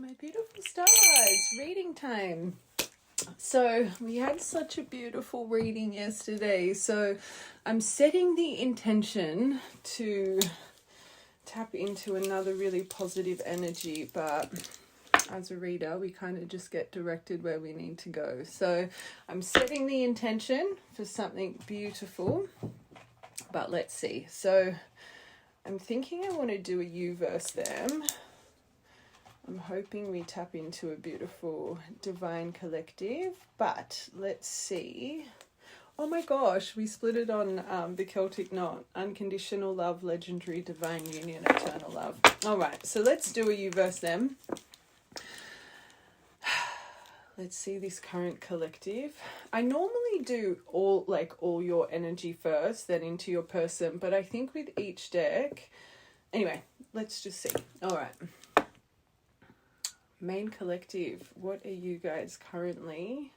My beautiful stars, reading time. So we had such a beautiful reading yesterday. So I'm setting the intention to tap into another really positive energy, but as a reader, we kind of just get directed where we need to go. So I'm setting the intention for something beautiful, but let's see. So I'm thinking I want to do a you versus them. I'm hoping we tap into a beautiful divine collective, but let's see. Oh my gosh, we split it on the Celtic knot. Unconditional love, legendary, divine union, eternal love. All right, so let's do a you versus them. Let's see this current collective. I normally do all your energy first, then into your person, but I think with each deck, anyway, let's just see. All right. Main collective, what are you guys currently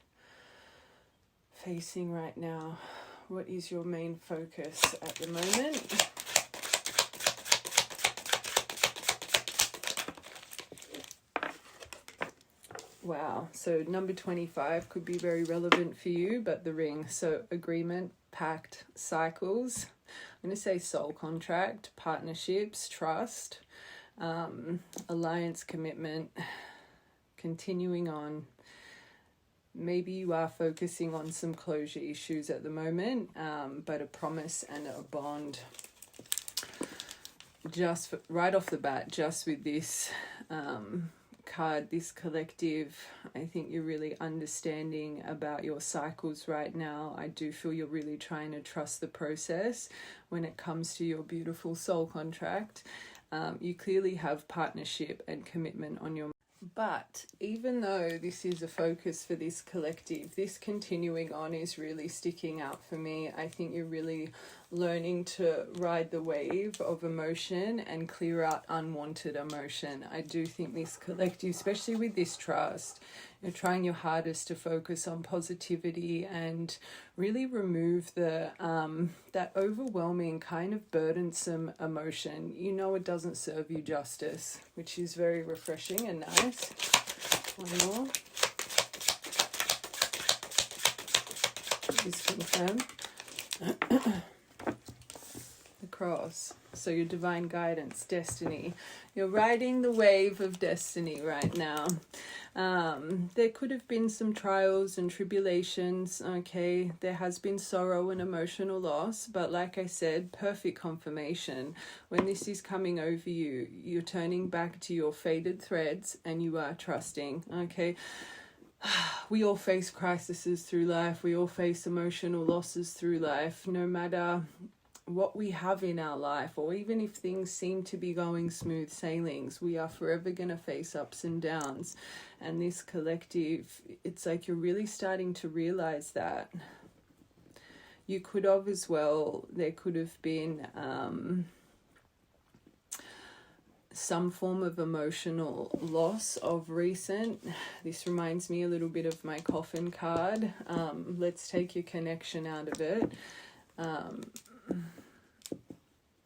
facing right now? What is your main focus at the moment? Wow, so number 25 could be very relevant for you, but the ring, so agreement, pact, cycles. I'm going to say soul contract, partnerships, trust, alliance, commitment, continuing on. Maybe you are focusing on some closure issues at the moment, but a promise and a bond. Just right off the bat, just with this card, this collective, I think you're really understanding about your cycles right now. I do feel you're really trying to trust the process when it comes to your beautiful soul contract. You clearly have partnership and commitment on your. But even though this is a focus for this collective, this continuing on is really sticking out for me. I think you're really learning to ride the wave of emotion and clear out unwanted emotion. I do think this collective, especially with this trust, you're trying your hardest to focus on positivity and really remove the that overwhelming kind of burdensome emotion. You know it doesn't serve you justice, which is very refreshing and nice. One more. Just confirm. The cross. So your divine guidance, destiny. You're riding the wave of destiny right now. There could have been some trials and tribulations, okay? There has been sorrow and emotional loss, but like I said, perfect confirmation. When this is coming over you, you're turning back to your faded threads and you are trusting, okay? We all face crises through life. We all face emotional losses through life, no matter what we have in our life, or even if things seem to be going smooth sailings, we are forever going to face ups and downs. And this collective, it's like you're really starting to realize that. You could have as well, there could have been some form of emotional loss of recent. This reminds me a little bit of my coffin card. Let's take your connection out of it.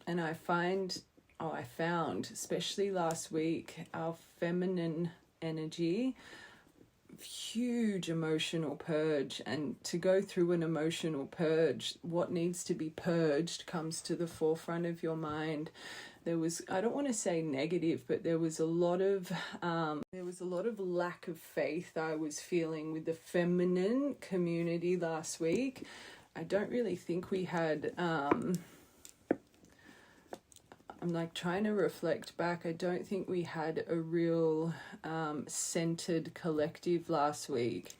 And I found, especially last week, our feminine energy, huge emotional purge. And to go through an emotional purge, what needs to be purged comes to the forefront of your mind. There was, I don't want to say negative, but there was a lot of lack of faith I was feeling with the feminine community last week. I don't really think we had, I'm like trying to reflect back. I don't think we had a real centered collective last week.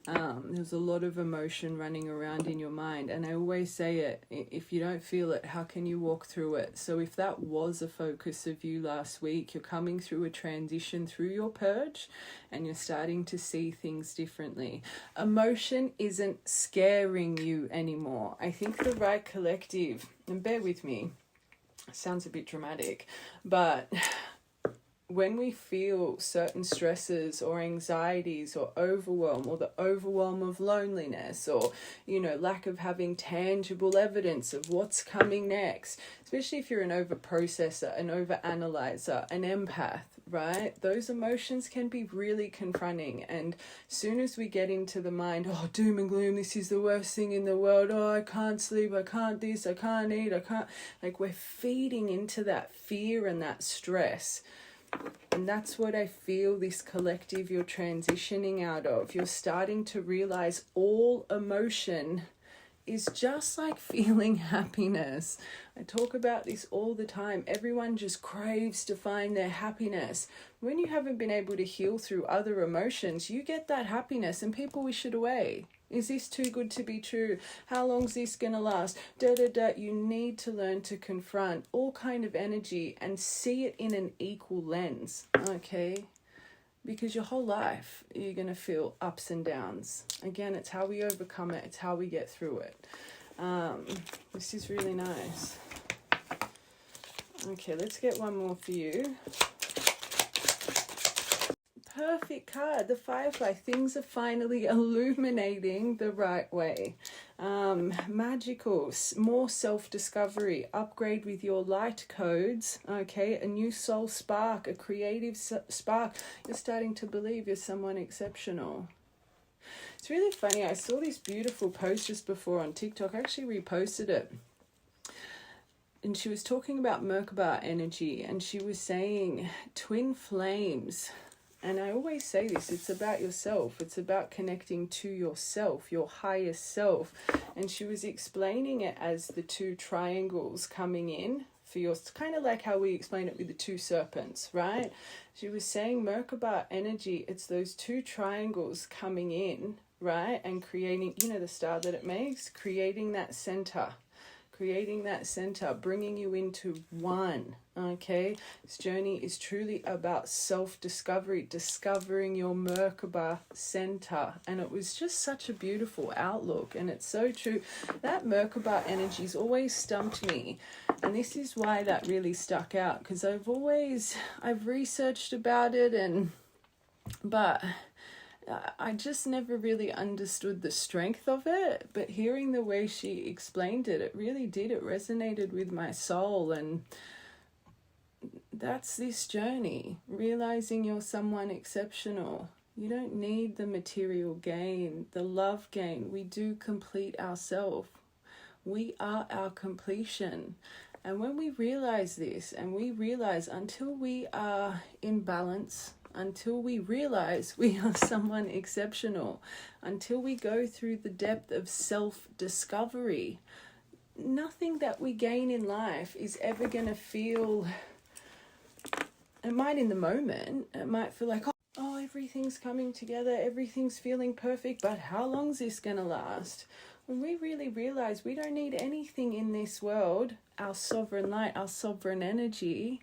There's a lot of emotion running around in your mind. And I always say it, if you don't feel it, how can you walk through it? So if that was a focus of you last week, you're coming through a transition through your purge and you're starting to see things differently. Emotion isn't scaring you anymore. I think the right collective, and bear with me, sounds a bit dramatic, but when we feel certain stresses or anxieties or overwhelm, or the overwhelm of loneliness, or, you know, lack of having tangible evidence of what's coming next, especially if you're an over processor, an over analyzer, an empath, right? Those emotions can be really confronting. And soon as we get into the mind, oh, doom and gloom, this is the worst thing in the world, oh, I can't sleep, I can't this, I can't eat, I can't, like, we're feeding into that fear and that stress. And that's what I feel this collective you're transitioning out of. You're starting to realize all emotion is just like feeling happiness. I talk about this all the time. Everyone just craves to find their happiness. When you haven't been able to heal through other emotions, you get that happiness and people wish it away. Is this too good to be true? How long's this gonna last? You need to learn to confront all kind of energy and see it in an equal lens, okay? Because your whole life, you're gonna feel ups and downs. Again, it's how we overcome it. It's how we get through it. This is really nice. Okay, let's get one more for you. Perfect card, the Firefly. Things are finally illuminating the right way. Magical, more self-discovery, upgrade with your light codes, okay, a new soul spark, a creative spark. You're starting to believe you're someone exceptional. It's really funny, I saw this beautiful post just before on TikTok. I actually reposted it. And she was talking about Merkaba energy, and she was saying twin flames. And I always say this, it's about yourself. It's about connecting to yourself, your highest self. And she was explaining it as the two triangles coming in for your, kind of like how we explain it with the two serpents, right? She was saying Merkaba energy, it's those two triangles coming in, right? And creating, you know, the star that it makes, creating that center, bringing you into one, okay? This journey is truly about self-discovery, discovering your Merkaba center. And it was just such a beautiful outlook. And it's so true. That Merkaba energy's always stumped me. And this is why that really stuck out. Because I've researched about it, but I just never really understood the strength of it, but hearing the way she explained it, it really did. It resonated with my soul, and that's this journey, realizing you're someone exceptional. You don't need the material gain, the love gain. We do complete ourselves. We are our completion. And when we realize this, and we realize until we are in balance, until we realize we are someone exceptional, until we go through the depth of self-discovery, nothing that we gain in life is ever going to feel, it might in the moment, it might feel like, oh, everything's coming together, everything's feeling perfect, but how long's this going to last? When we really realize we don't need anything in this world, our sovereign light, our sovereign energy,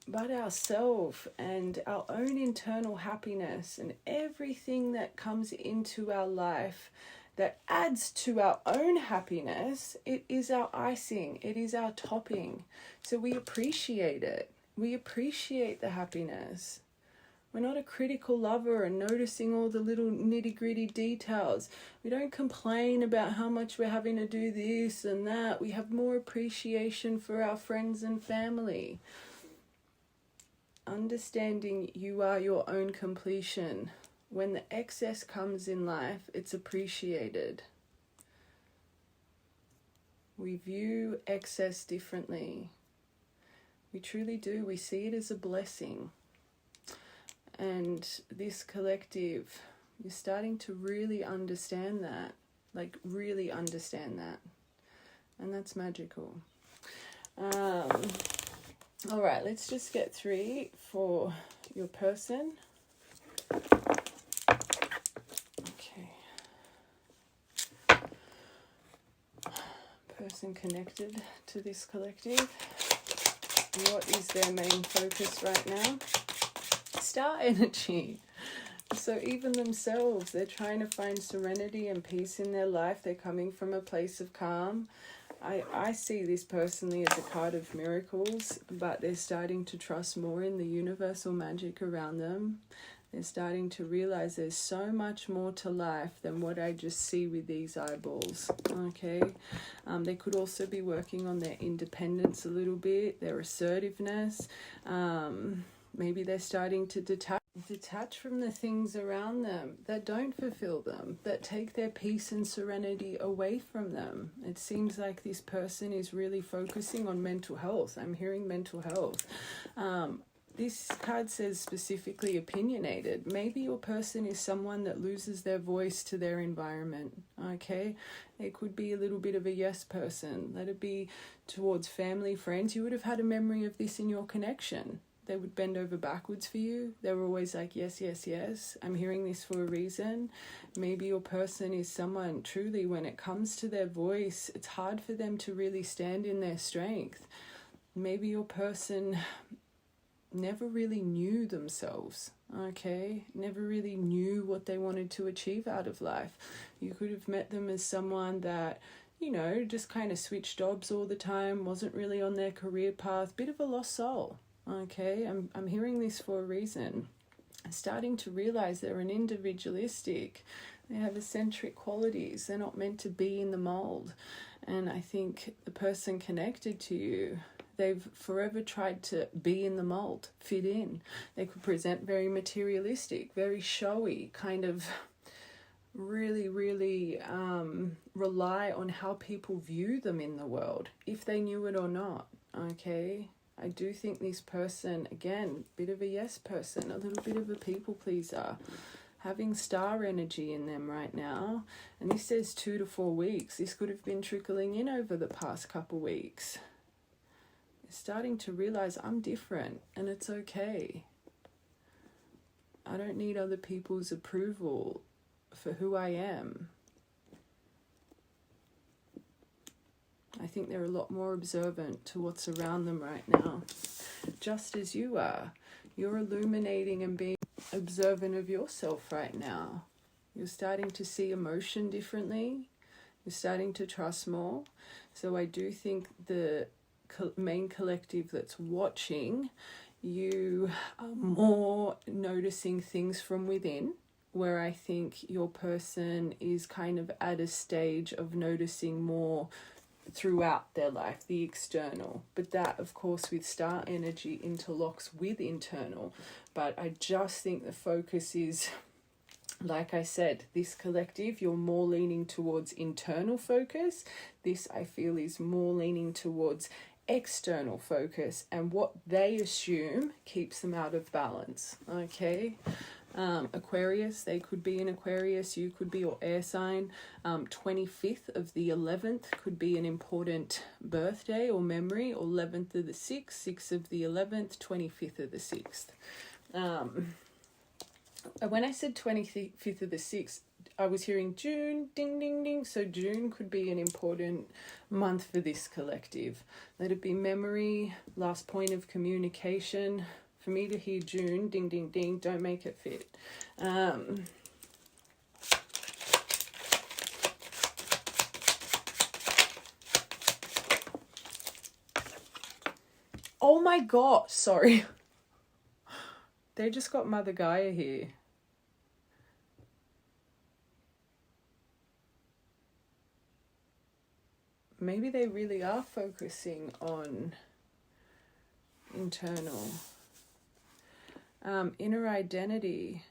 but ourself and our own internal happiness and everything that comes into our life that adds to our own happiness, it is our icing, it is our topping. So we appreciate it. We appreciate the happiness. We're not a critical lover and noticing all the little nitty-gritty details. We don't complain about how much we're having to do this and that. We have more appreciation for our friends and family. Understanding you are your own completion. When the excess comes in life, it's appreciated. We view excess differently. We truly do. We see it as a blessing. And this collective, you're starting to really understand that. Like, really understand that. And that's magical. All right, let's just get 3 for your person. Okay. Person connected to this collective. What is their main focus right now? Star energy. So even themselves, they're trying to find serenity and peace in their life. They're coming from a place of calm. I see this personally as a card of miracles, but they're starting to trust more in the universal magic around them. They're starting to realize there's so much more to life than what I just see with these eyeballs, okay? They could also be working on their independence a little bit, their assertiveness. Maybe they're starting to detach from the things around them that don't fulfill them, that take their peace and serenity away from them. It seems like this person is really focusing on mental health. I'm hearing mental health. This card says specifically opinionated. Maybe your person is someone that loses their voice to their environment, okay? It could be a little bit of a yes person. Let it be towards family, friends. You would have had a memory of this in your connection. They would bend over backwards for you. They were always like, yes, yes, yes. I'm hearing this for a reason. Maybe your person is someone truly, when it comes to their voice, it's hard for them to really stand in their strength. Maybe your person never really knew themselves, okay? Never really knew what they wanted to achieve out of life. You could have met them as someone that, you know, just kind of switched jobs all the time, wasn't really on their career path, bit of a lost soul, okay? I'm hearing this for a reason. I'm starting to realize they're an individualistic. They have eccentric qualities. They're not meant to be in the mold. And I think the person connected to you, they've forever tried to be in the mold, fit in. They could present very materialistic, very showy, kind of really, really rely on how people view them in the world, if they knew it or not, okay? I do think this person, again, bit of a yes person, a little bit of a people pleaser, having star energy in them right now. And this says 2 to 4 weeks. This could have been trickling in over the past couple weeks. Starting to realize I'm different and it's okay. I don't need other people's approval for who I am. I think they're a lot more observant to what's around them right now, just as you are. You're illuminating and being observant of yourself right now. You're starting to see emotion differently. You're starting to trust more. So I do think the main collective that's watching, you are more noticing things from within, where I think your person is kind of at a stage of noticing more throughout their life, the external. But that, of course, with star energy interlocks with internal. But I just think the focus is, like I said, this collective, you're more leaning towards internal focus. This, I feel, is more leaning towards external focus, and what they assume keeps them out of balance, okay? Aquarius, they could be an Aquarius, you could be your air sign. 25th of the 11th could be an important birthday or memory, or 11th of the 6th, 6th of the 11th, 25th of the 6th. When I said 25th of the 6th, I was hearing June, ding, ding, ding. So June could be an important month for this collective. Let it be memory, last point of communication. For me to hear June, ding, ding, ding, don't make it fit. Oh my God, sorry. They just got Mother Gaia here. Maybe they really are focusing on internal. Inner identity.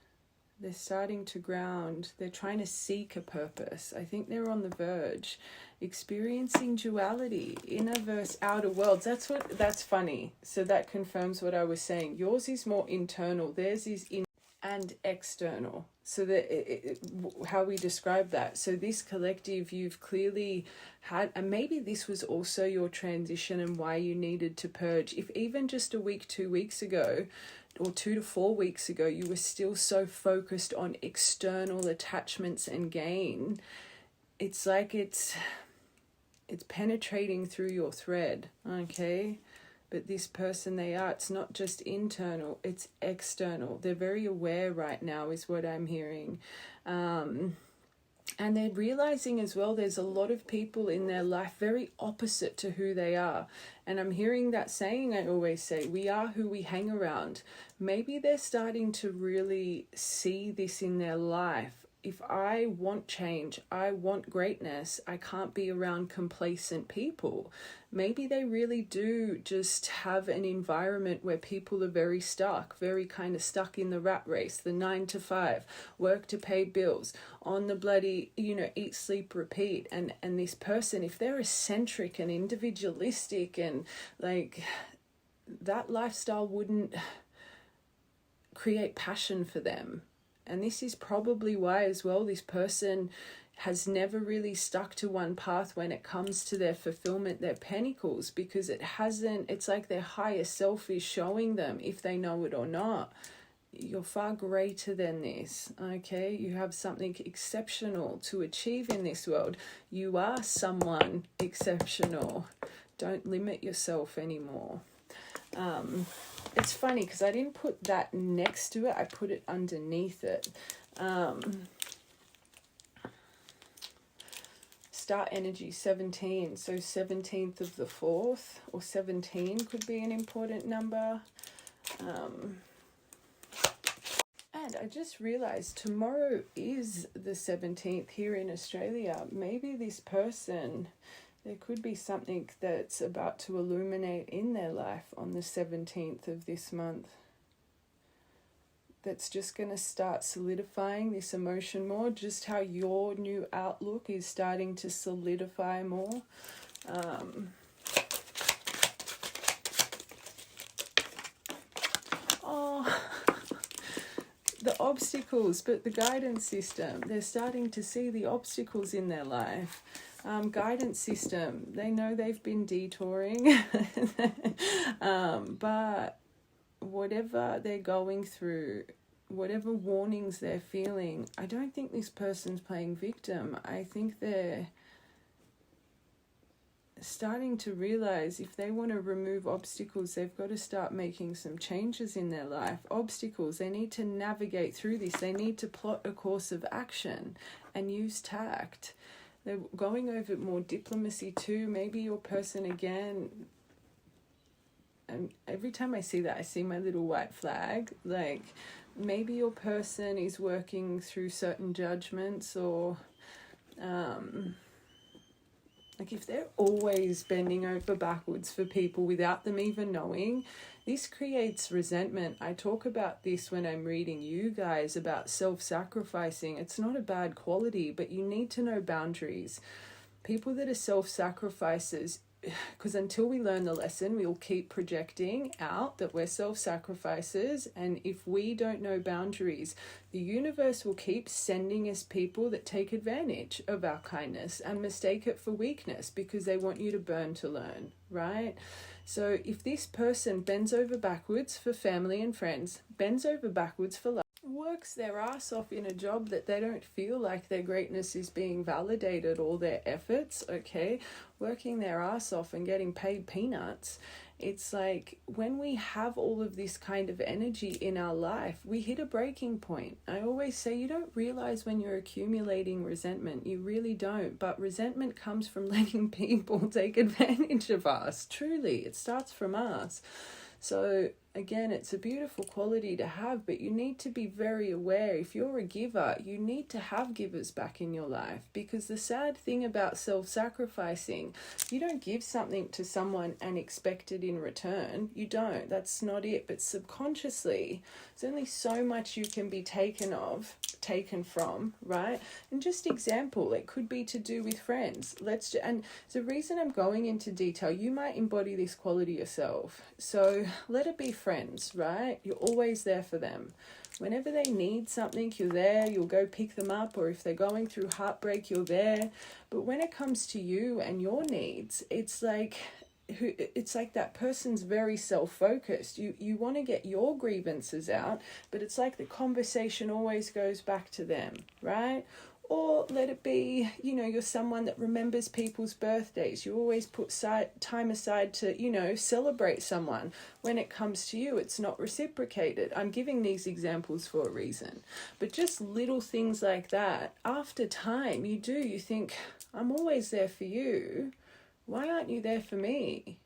They're starting to ground. They're trying to seek a purpose. I think they're on the verge. Experiencing duality, inner versus outer worlds. That's funny. So that confirms what I was saying. Yours is more internal. Theirs is in and external. So that how we describe that. So this collective, you've clearly had, and maybe this was also your transition and why you needed to purge. If even just a week, 2 weeks ago, or 2 to 4 weeks ago, you were still so focused on external attachments and gain, it's like it's penetrating through your thread, okay? But this person, it's not just internal, it's external. They're very aware right now is what I'm hearing. And they're realizing as well, there's a lot of people in their life very opposite to who they are. And I'm hearing that saying I always say, we are who we hang around. Maybe they're starting to really see this in their life. If I want change, I want greatness, I can't be around complacent people. Maybe they really do just have an environment where people are very stuck, very kind of stuck in the rat race, the 9 to 5, work to pay bills, on the bloody, eat, sleep, repeat. And this person, if they're eccentric and individualistic and like, that lifestyle wouldn't create passion for them. And this is probably why as well this person has never really stuck to one path when it comes to their fulfillment, their pentacles, because it's like their higher self is showing them, if they know it or not, you're far greater than this, okay? You have something exceptional to achieve in this world. You are someone exceptional. Don't limit yourself anymore. It's funny because I didn't put that next to it, I put it underneath it. Star energy 17, so 17th of the 4th, or 17 could be an important number. And I just realized tomorrow is the 17th here in Australia. Maybe this person, there could be something that's about to illuminate in their life on the 17th of this month. That's just going to start solidifying this emotion more, just how your new outlook is starting to solidify more. The obstacles, but the guidance system, they're starting to see the obstacles in their life. Guidance system, they know they've been detouring, but whatever they're going through, whatever warnings they're feeling, I don't think this person's playing victim. I think they're starting to realize if they want to remove obstacles, they've got to start making some changes in their life. Obstacles, they need to navigate through this. They need to plot a course of action and use tact. They're going over more diplomacy too. Maybe your person again, and every time I see that, I see my little white flag. Like, maybe your person is working through certain judgments, or like if they're always bending over backwards for people without them even knowing, this creates resentment. I talk about this when I'm reading you guys about self-sacrificing. It's not a bad quality, but you need to know boundaries. People that are self-sacrificers, because until we learn the lesson, we'll keep projecting out that we're self-sacrificers, and if we don't know boundaries, the universe will keep sending us people that take advantage of our kindness and mistake it for weakness because they want you to burn to learn, right? So if this person bends over backwards for family and friends, bends over backwards for love, works their ass off in a job that they don't feel like their greatness is being validated, all their efforts, okay, working their ass off and getting paid peanuts, it's like when we have all of this kind of energy in our life, we hit a breaking point. I always say you don't realize when you're accumulating resentment. You really don't. But resentment comes from letting people take advantage of us. Truly, it starts from us. So again, it's a beautiful quality to have, but you need to be very aware. If you're a giver, you need to have givers back in your life, because the sad thing about self-sacrificing, you don't give something to someone and expect it in return. You don't. That's not it. But subconsciously, there's only so much you can be taken from, right? And just example, it could be to do with friends. And the reason I'm going into detail, you might embody this quality yourself. So let it be friends, right? You're always there for them. Whenever they need something, you're there. You'll go pick them up, or if they're going through heartbreak, you're there. But when it comes to you and your needs, it's like that person's very self-focused. You want to get your grievances out, but it's like the conversation always goes back to them, right? Or let it be, you know, you're someone that remembers people's birthdays. You always put time aside to, you know, celebrate someone. When it comes to you, it's not reciprocated. I'm giving these examples for a reason. But just little things like that, after time, you think, I'm always there for you. Why aren't you there for me?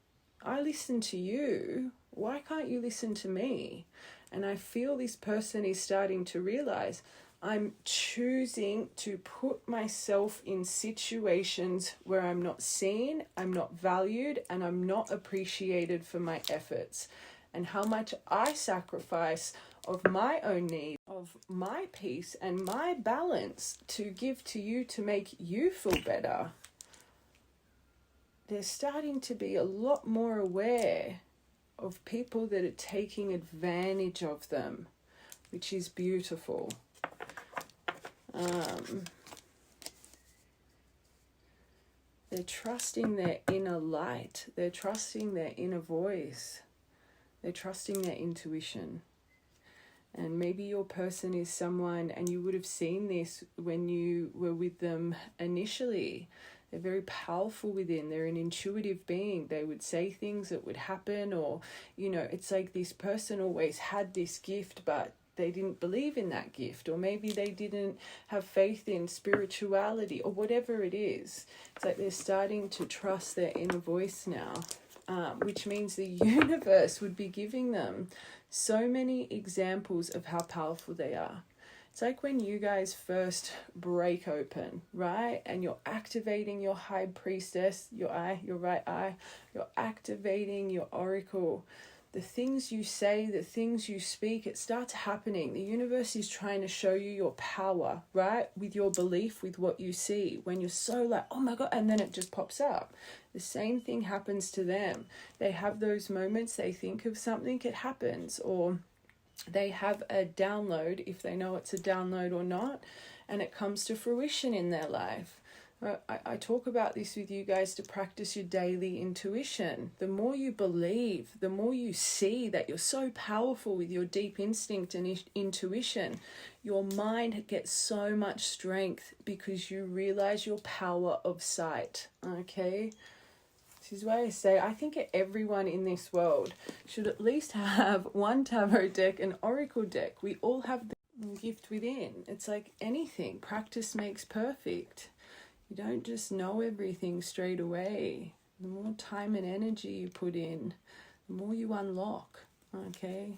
I listen to you. Why can't you listen to me? And I feel this person is starting to realize, I'm choosing to put myself in situations where I'm not seen, I'm not valued, and I'm not appreciated for my efforts. And how much I sacrifice of my own need, of my peace and my balance to give to you to make you feel better. They're starting to be a lot more aware of people that are taking advantage of them, which is beautiful. They're trusting their inner light. They're trusting their inner voice. They're trusting their intuition. And maybe your person is someone, and you would have seen this when you were with them initially. They're very powerful within. They're an intuitive being. They would say things that would happen, or, you know, it's like this person always had this gift, but they didn't believe in that gift, or maybe they didn't have faith in spirituality, or whatever it is. It's like they're starting to trust their inner voice now, which means the universe would be giving them so many examples of how powerful they are. It's like when you guys first break open, right? And you're activating your high priestess, your right eye, you're activating your oracle. The things you say, the things you speak, it starts happening. The universe is trying to show you your power, right? With your belief, with what you see. When you're so like, oh my God, and then it just pops up. The same thing happens to them. They have those moments, they think of something, it happens. Or they have a download, if they know it's a download or not, and it comes to fruition in their life. I talk about this with you guys to practice your daily intuition. The more you believe, the more you see that you're so powerful with your deep instinct and intuition, your mind gets so much strength because you realize your power of sight, okay? This is why I say I think everyone in this world should at least have one tarot deck, an oracle deck. We all have the gift within. It's like anything. Practice makes perfect. You don't just know everything straight away. The more time and energy you put in, the more you unlock, okay?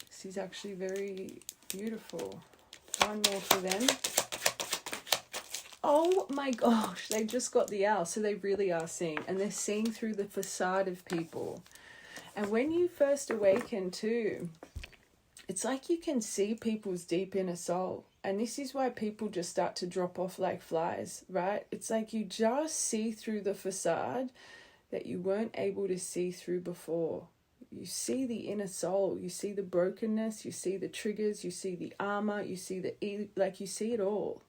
This is actually very beautiful. One more for them. Oh my gosh, they just got the owl, so they really are seeing, and they're seeing through the facade of people. And when you first awaken too, it's like you can see people's deep inner soul. And this is why people just start to drop off like flies, right? It's like you just see through the facade that you weren't able to see through before. You see the inner soul, you see the brokenness, you see the triggers, you see the armor, you see you see it all.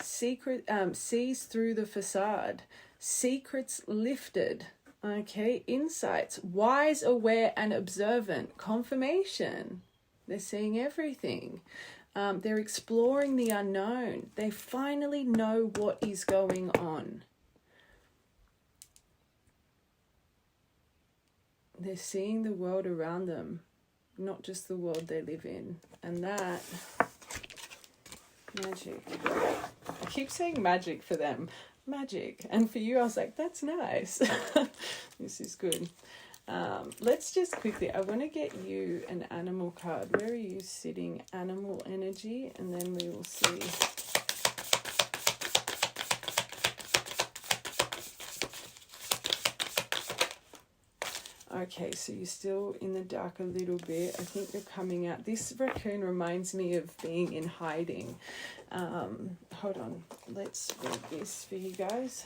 Sees through the facade, secrets lifted, okay, insights, wise, aware, and observant, confirmation. They're seeing everything. They're exploring the unknown. They finally know what is going on. They're seeing the world around them, not just the world they live in. And that, magic. I keep saying magic for them. Magic. And for you, I was like, that's nice. This is good. Let's just quickly, I want to get you an animal card. Where are you sitting? Animal energy, and then we will see. Okay, so you're still in the dark a little bit. I think you're coming out. This raccoon reminds me of being in hiding. Hold on, let's read this for you guys.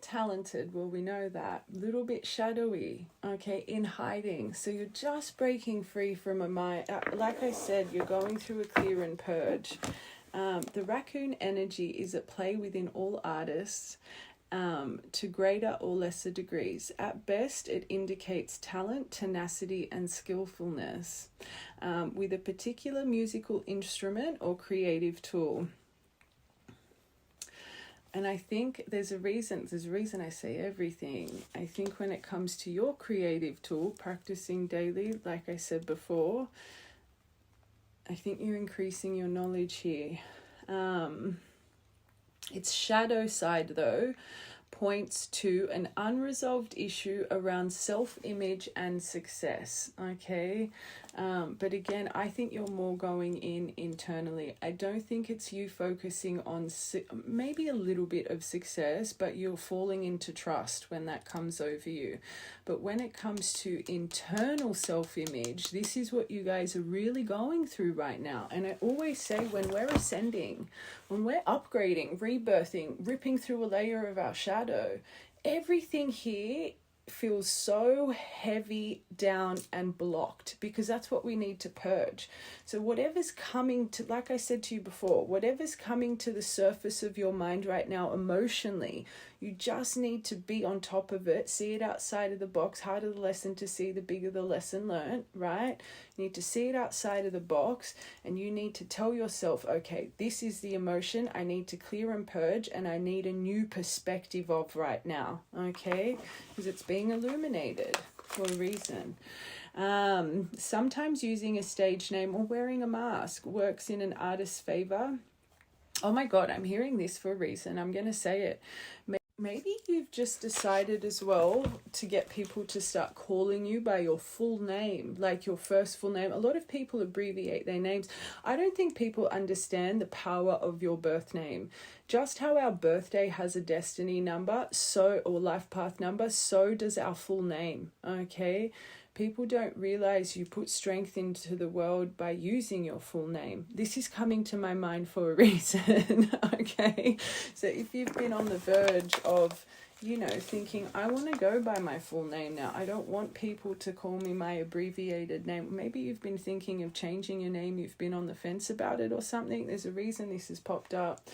Talented, well, we know that. Little bit shadowy, okay, in hiding. So you're just breaking free from a mind. Like I said, you're going through a clear and purge. The raccoon energy is at play within all artists, to greater or lesser degrees. At best, it indicates talent, tenacity, and skillfulness with a particular musical instrument or creative tool. And I think there's a reason I say everything. I think when it comes to your creative tool, practicing daily, like I said before, I think you're increasing your knowledge here. Its shadow side, though, points to an unresolved issue around self-image and success, okay? But again, I think you're more going in internally. I don't think it's you focusing on maybe a little bit of success, but you're falling into trust when that comes over you. But when it comes to internal self-image, this is what you guys are really going through right now. And I always say, when we're ascending, when we're upgrading, rebirthing, ripping through a layer of our shadow, everything here feels so heavy down and blocked, because that's what we need to purge. So whatever's coming to, like I said to you before, whatever's coming to the surface of your mind right now emotionally, you just need to be on top of it, see it outside of the box. Harder the lesson to see, the bigger the lesson learned, right? You need to see it outside of the box, and you need to tell yourself, okay, this is the emotion I need to clear and purge, and I need a new perspective of right now, okay? Because it's being illuminated for a reason. Sometimes using a stage name or wearing a mask works in an artist's favor. Oh my God, I'm hearing this for a reason. I'm going to say it. Maybe you've just decided as well to get people to start calling you by your full name, like your first full name. A lot of people abbreviate their names. I don't think people understand the power of your birth name. Just how our birthday has a destiny number, or life path number, so does our full name, okay? People don't realize you put strength into the world by using your full name. This is coming to my mind for a reason, okay? So if you've been on the verge of, thinking, I want to go by my full name now, I don't want people to call me my abbreviated name. Maybe you've been thinking of changing your name, you've been on the fence about it or something. There's a reason this has popped up.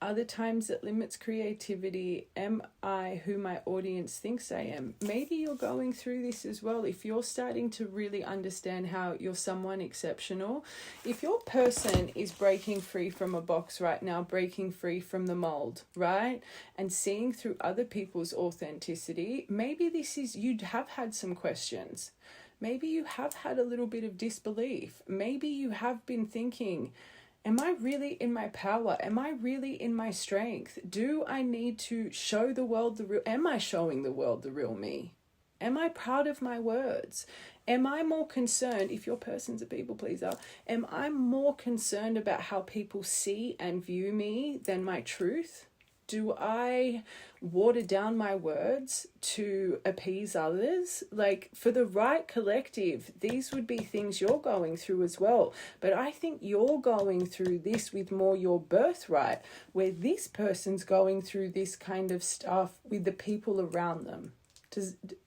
Other times it limits creativity. Am I who my audience thinks I am? Maybe you're going through this as well. If you're starting to really understand how you're someone exceptional, if your person is breaking free from a box right now, breaking free from the mold, right? And seeing through other people's authenticity, maybe you have had some questions. Maybe you have had a little bit of disbelief. Maybe you have been thinking, am I really in my power? Am I really in my strength? Do I need to show the world am I showing the world the real me? Am I proud of my words? Am I more concerned, if your person's a people pleaser, am I more concerned about how people see and view me than my truth? Do I water down my words to appease others? Like, for the right collective, these would be things you're going through as well. But I think you're going through this with more your birthright, where this person's going through this kind of stuff with the people around them.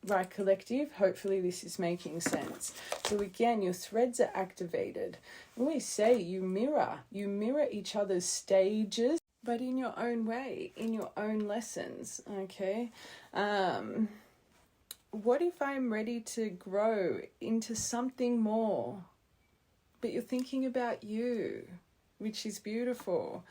Right, collective? Hopefully this is making sense. So again, your threads are activated. I always say you mirror each other's stages, but in your own way, in your own lessons, okay? What if I'm ready to grow into something more? But you're thinking about you, which is beautiful.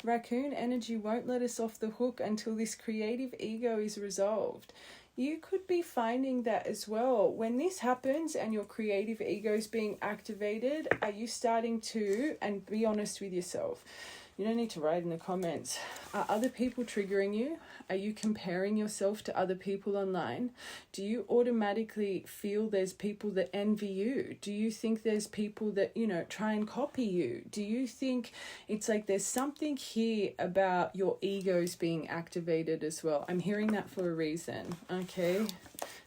Raccoon energy won't let us off the hook until this creative ego is resolved. You could be finding that as well. When this happens and your creative ego is being activated, are you starting to, and be honest with yourself, you don't need to write in the comments, are other people triggering you? Are you comparing yourself to other people online? Do you automatically feel there's people that envy you? Do you think there's people that, try and copy you? Do you think it's like there's something here about your egos being activated as well? I'm hearing that for a reason, okay?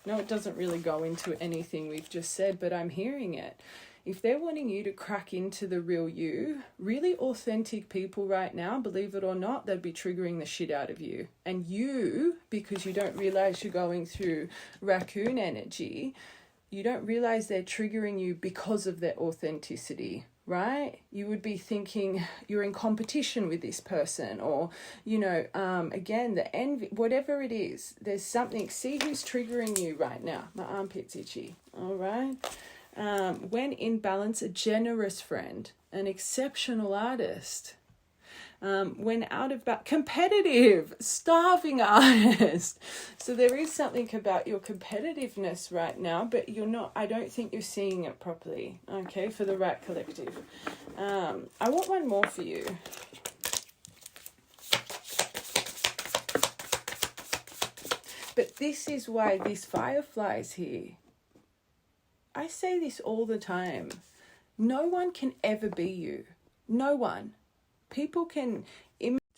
No, it doesn't really go into anything we've just said, but I'm hearing it. If they're wanting you to crack into the real you, really authentic people right now, believe it or not, they'd be triggering the shit out of you. And you, because you don't realize you're going through raccoon energy, you don't realize they're triggering you because of their authenticity, right? You would be thinking you're in competition with this person, or, you know, again, the envy, whatever it is, there's something. See who's triggering you right now. My armpit's itchy. All right. When in balance, a generous friend, an exceptional artist. When out of competitive, starving artist. So there is something about your competitiveness right now, but you're not, I don't think you're seeing it properly, okay, for the Rat Collective. I want one more for you. But this is why this firefly is here. I say this all the time. No one can ever be you. No one. People can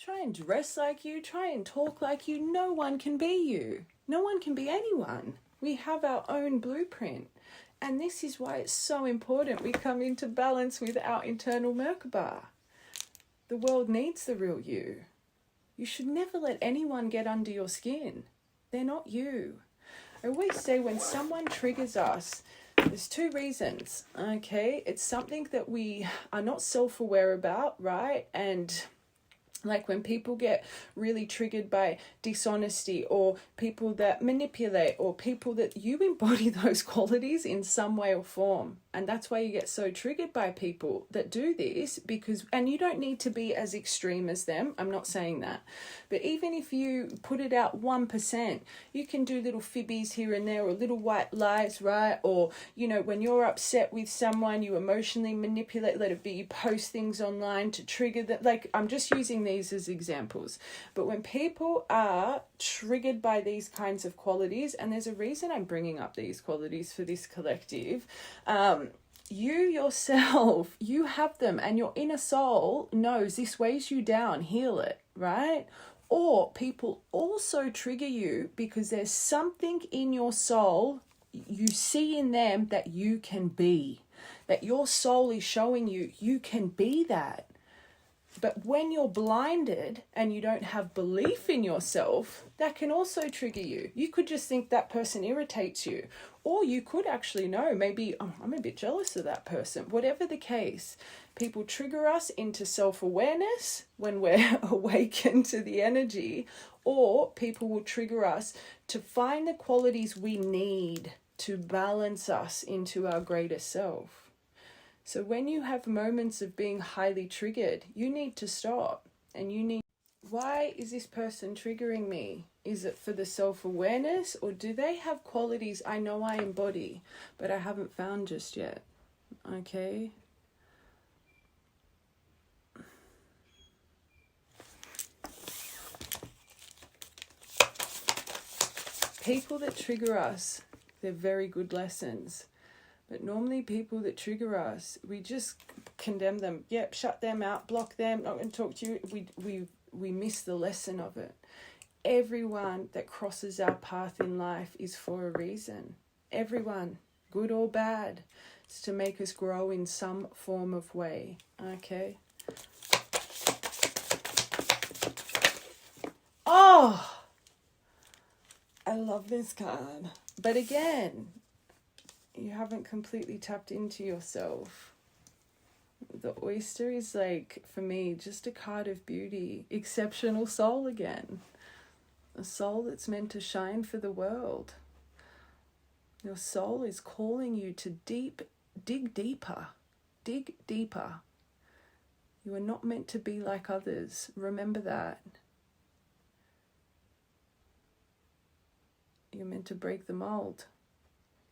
try and dress like you, try and talk like you. No one can be you. No one can be anyone. We have our own blueprint. And this is why it's so important we come into balance with our internal Merkaba. The world needs the real you. You should never let anyone get under your skin. They're not you. I always say when someone triggers us, there's two reasons, okay? It's something that we are not self-aware about, right? And like when people get really triggered by dishonesty, or people that manipulate, or people that you embody those qualities in some way or form. And that's why you get so triggered by people that do this, because, and you don't need to be as extreme as them. I'm not saying that. But even if you put it out 1%, you can do little fibbies here and there, or little white lies, right? Or, you know, when you're upset with someone, you emotionally manipulate, let it be, you post things online to trigger that. Like, I'm just using these as examples. But when people are triggered by these kinds of qualities, and there's a reason I'm bringing up these qualities for this collective, you yourself, you have them, and your inner soul knows this weighs you down, heal it, right? Or people also trigger you because there's something in your soul you see in them that you can be, that your soul is showing you you can be that. But when you're blinded and you don't have belief in yourself, that can also trigger you. You could just think that person irritates you. Or you could actually know, maybe, oh, I'm a bit jealous of that person. Whatever the case, people trigger us into self-awareness when we're awakened to the energy, or people will trigger us to find the qualities we need to balance us into our greater self. So when you have moments of being highly triggered, you need to stop, and you need, why is this person triggering me? Is it for the self-awareness, or do they have qualities I know I embody, but I haven't found just yet? Okay. People that trigger us, they're very good lessons. But normally people that trigger us, we just condemn them. Yep, shut them out, block them, not going to talk to you. We miss the lesson of it. Everyone that crosses our path in life is for a reason. Everyone, good or bad. It's to make us grow in some form of way. Okay? Oh! I love this card. But again, you haven't completely tapped into yourself. The oyster is like, for me, just a card of beauty. Exceptional soul again. A soul that's meant to shine for the world. Your soul is calling you to dig deeper. Dig deeper. You are not meant to be like others. Remember that. You're meant to break the mold.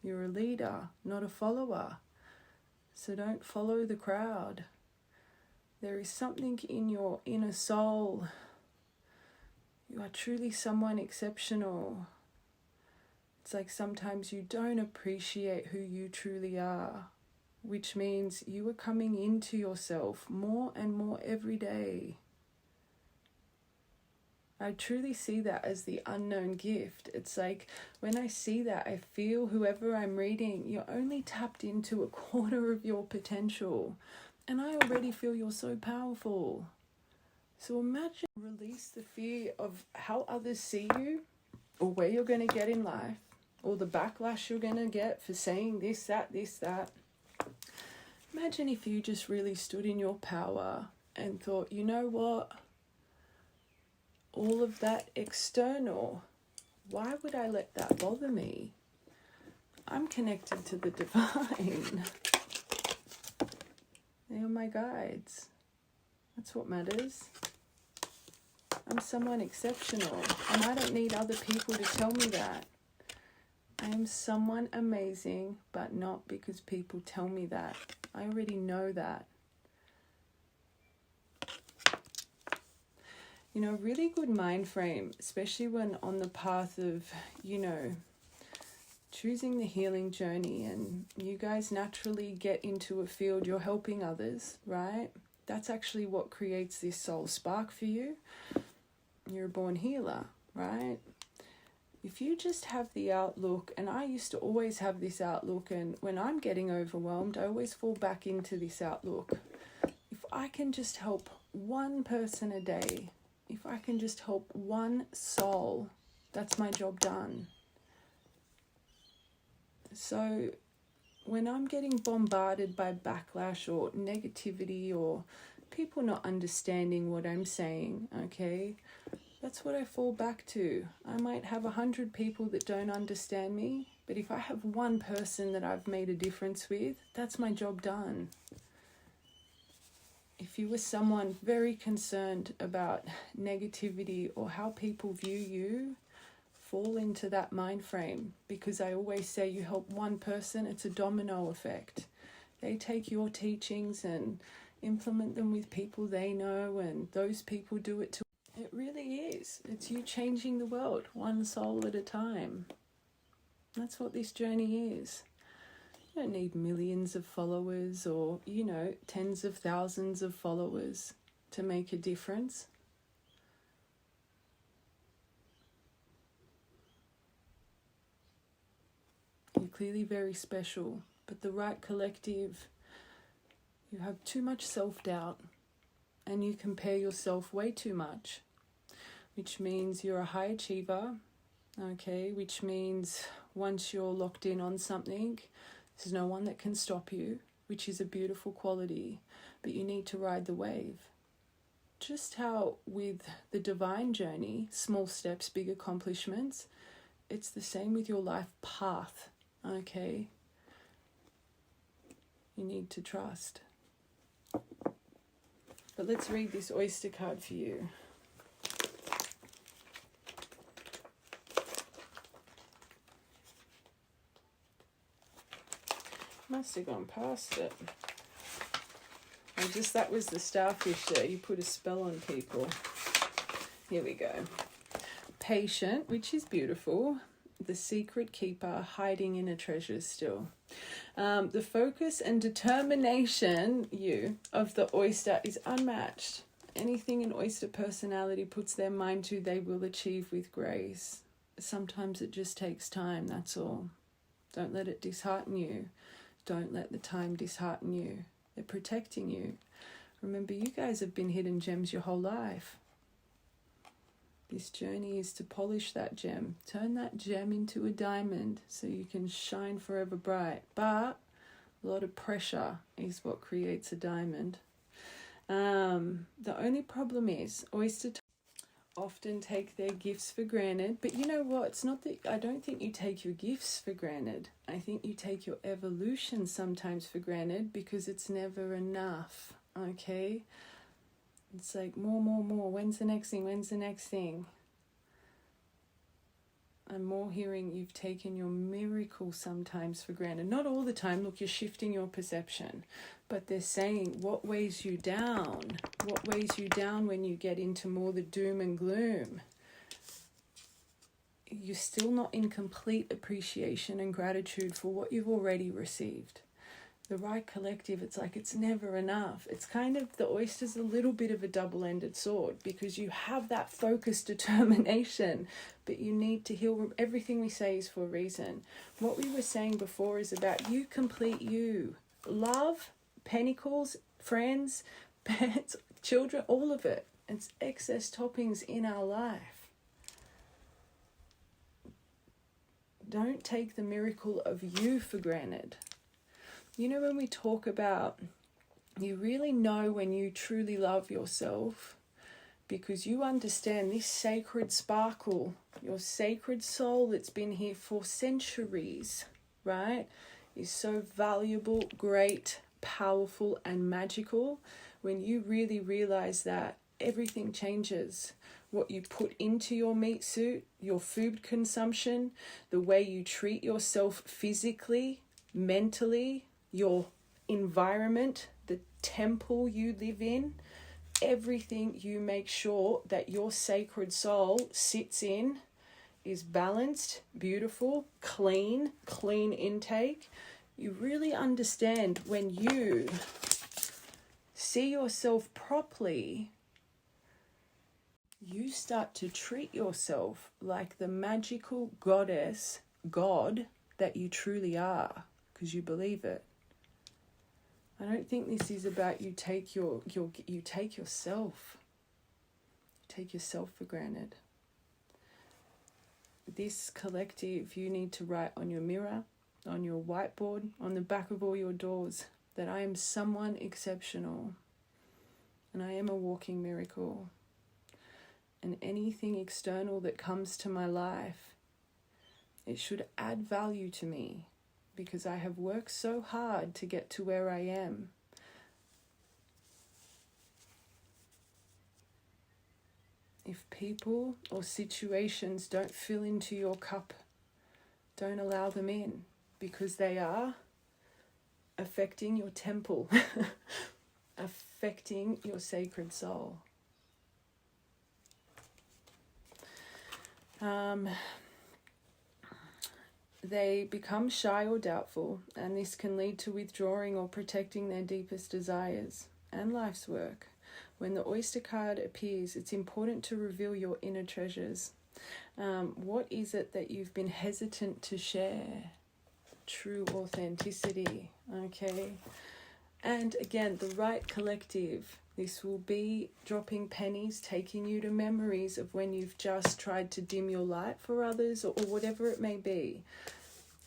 You're a leader, not a follower. So don't follow the crowd. There is something in your inner soul. You are truly someone exceptional. It's like sometimes you don't appreciate who you truly are, which means you are coming into yourself more and more every day. I truly see that as the unknown gift. It's like when I see that, I feel whoever I'm reading, you're only tapped into a quarter of your potential. And I already feel you're so powerful. So imagine, release the fear of how others see you, or where you're going to get in life, or the backlash you're going to get for saying this, that, this, that. Imagine if you just really stood in your power and thought, you know what? All of that external, why would I let that bother me? I'm connected to the divine. They are my guides. That's what matters. I'm someone exceptional, and I don't need other people to tell me that. I am someone amazing, but not because people tell me that. I already know that. You know, a really good mind frame, especially when on the path of, you know, choosing the healing journey, and you guys naturally get into a field, you're helping others, right? That's actually what creates this soul spark for you. You're a born healer, right? If you just have the outlook, and I used to always have this outlook, and when I'm getting overwhelmed, I always fall back into this outlook. If I can just help one person a day, if I can just help one soul, that's my job done. So when I'm getting bombarded by backlash or negativity or people not understanding what I'm saying, okay, that's what I fall back to. I might have 100 people that don't understand me, but if I have one person that I've made a difference with, that's my job done. If you were someone very concerned about negativity or how people view you, fall into that mind frame, because I always say you help one person, it's a domino effect. They take your teachings and implement them with people they know, and those people do it too. It really is. It's you changing the world, one soul at a time. That's what this journey is. You don't need millions of followers or, you know, tens of thousands of followers to make a difference. You're clearly very special, but the right collective, you have too much self-doubt and you compare yourself way too much, which means you're a high achiever, okay, which means once you're locked in on something, there's no one that can stop you, which is a beautiful quality, but you need to ride the wave. Just how with the divine journey, small steps, big accomplishments, it's the same with your life path, okay? You need to trust. But let's read this oyster card for you. Must have gone past it. That was the starfish there. You put a spell on people. Here we go. Patient, which is beautiful. The secret keeper, hiding in a treasure still. The focus and determination of the oyster is unmatched. Anything an oyster personality puts their mind to, they will achieve with grace. Sometimes it just takes time, that's all. Don't let it dishearten you. Don't let the time dishearten you. They're protecting you. Remember, you guys have been hidden gems your whole life. This journey is to polish that gem. Turn that gem into a diamond so you can shine forever bright. But a lot of pressure is what creates a diamond. The only problem is oyster often take their gifts for granted. But you know what? It's not that I don't think you take your gifts for granted. I think you take your evolution sometimes for granted because it's never enough. Okay? It's like more. When's the next thing? I'm more hearing you've taken your miracle sometimes for granted. Not all the time. Look, you're shifting your perception. But they're saying what weighs you down? What weighs you down when you get into more the doom and gloom? You're still not in complete appreciation and gratitude for what you've already received. The right collective, it's like it's never enough. It's kind of, the oyster's a little bit of a double-ended sword because you have that focused determination, but you need to heal. Everything we say is for a reason. What we were saying before is about you complete you. Love, pentacles, friends, pets, children, all of it. It's excess toppings in our life. Don't take the miracle of you for granted. You know, when we talk about, you really know when you truly love yourself because you understand this sacred sparkle, your sacred soul that's been here for centuries, right, is so valuable, great, powerful, and magical. When you really realize that, everything changes. What you put into your meat suit, your food consumption, the way you treat yourself physically, mentally, your environment, the temple you live in, everything you make sure that your sacred soul sits in is balanced, beautiful, clean intake. You really understand when you see yourself properly, you start to treat yourself like the magical goddess, God, that you truly are, because you believe it. I don't think this is about you take yourself. You take yourself for granted. This collective, you need to write on your mirror, on your whiteboard, on the back of all your doors, that I am someone exceptional and I am a walking miracle. And anything external that comes to my life, it should add value to me because I have worked so hard to get to where I am. If people or situations don't fill into your cup, don't allow them in because they are affecting your temple, affecting your sacred soul. They become shy or doubtful, and this can lead to withdrawing or protecting their deepest desires and life's work. When the oyster card appears, it's important to reveal your inner treasures. What is it that you've been hesitant to share? True authenticity, okay? And again, the right collective. This will be dropping pennies, taking you to memories of when you've just tried to dim your light for others or whatever it may be.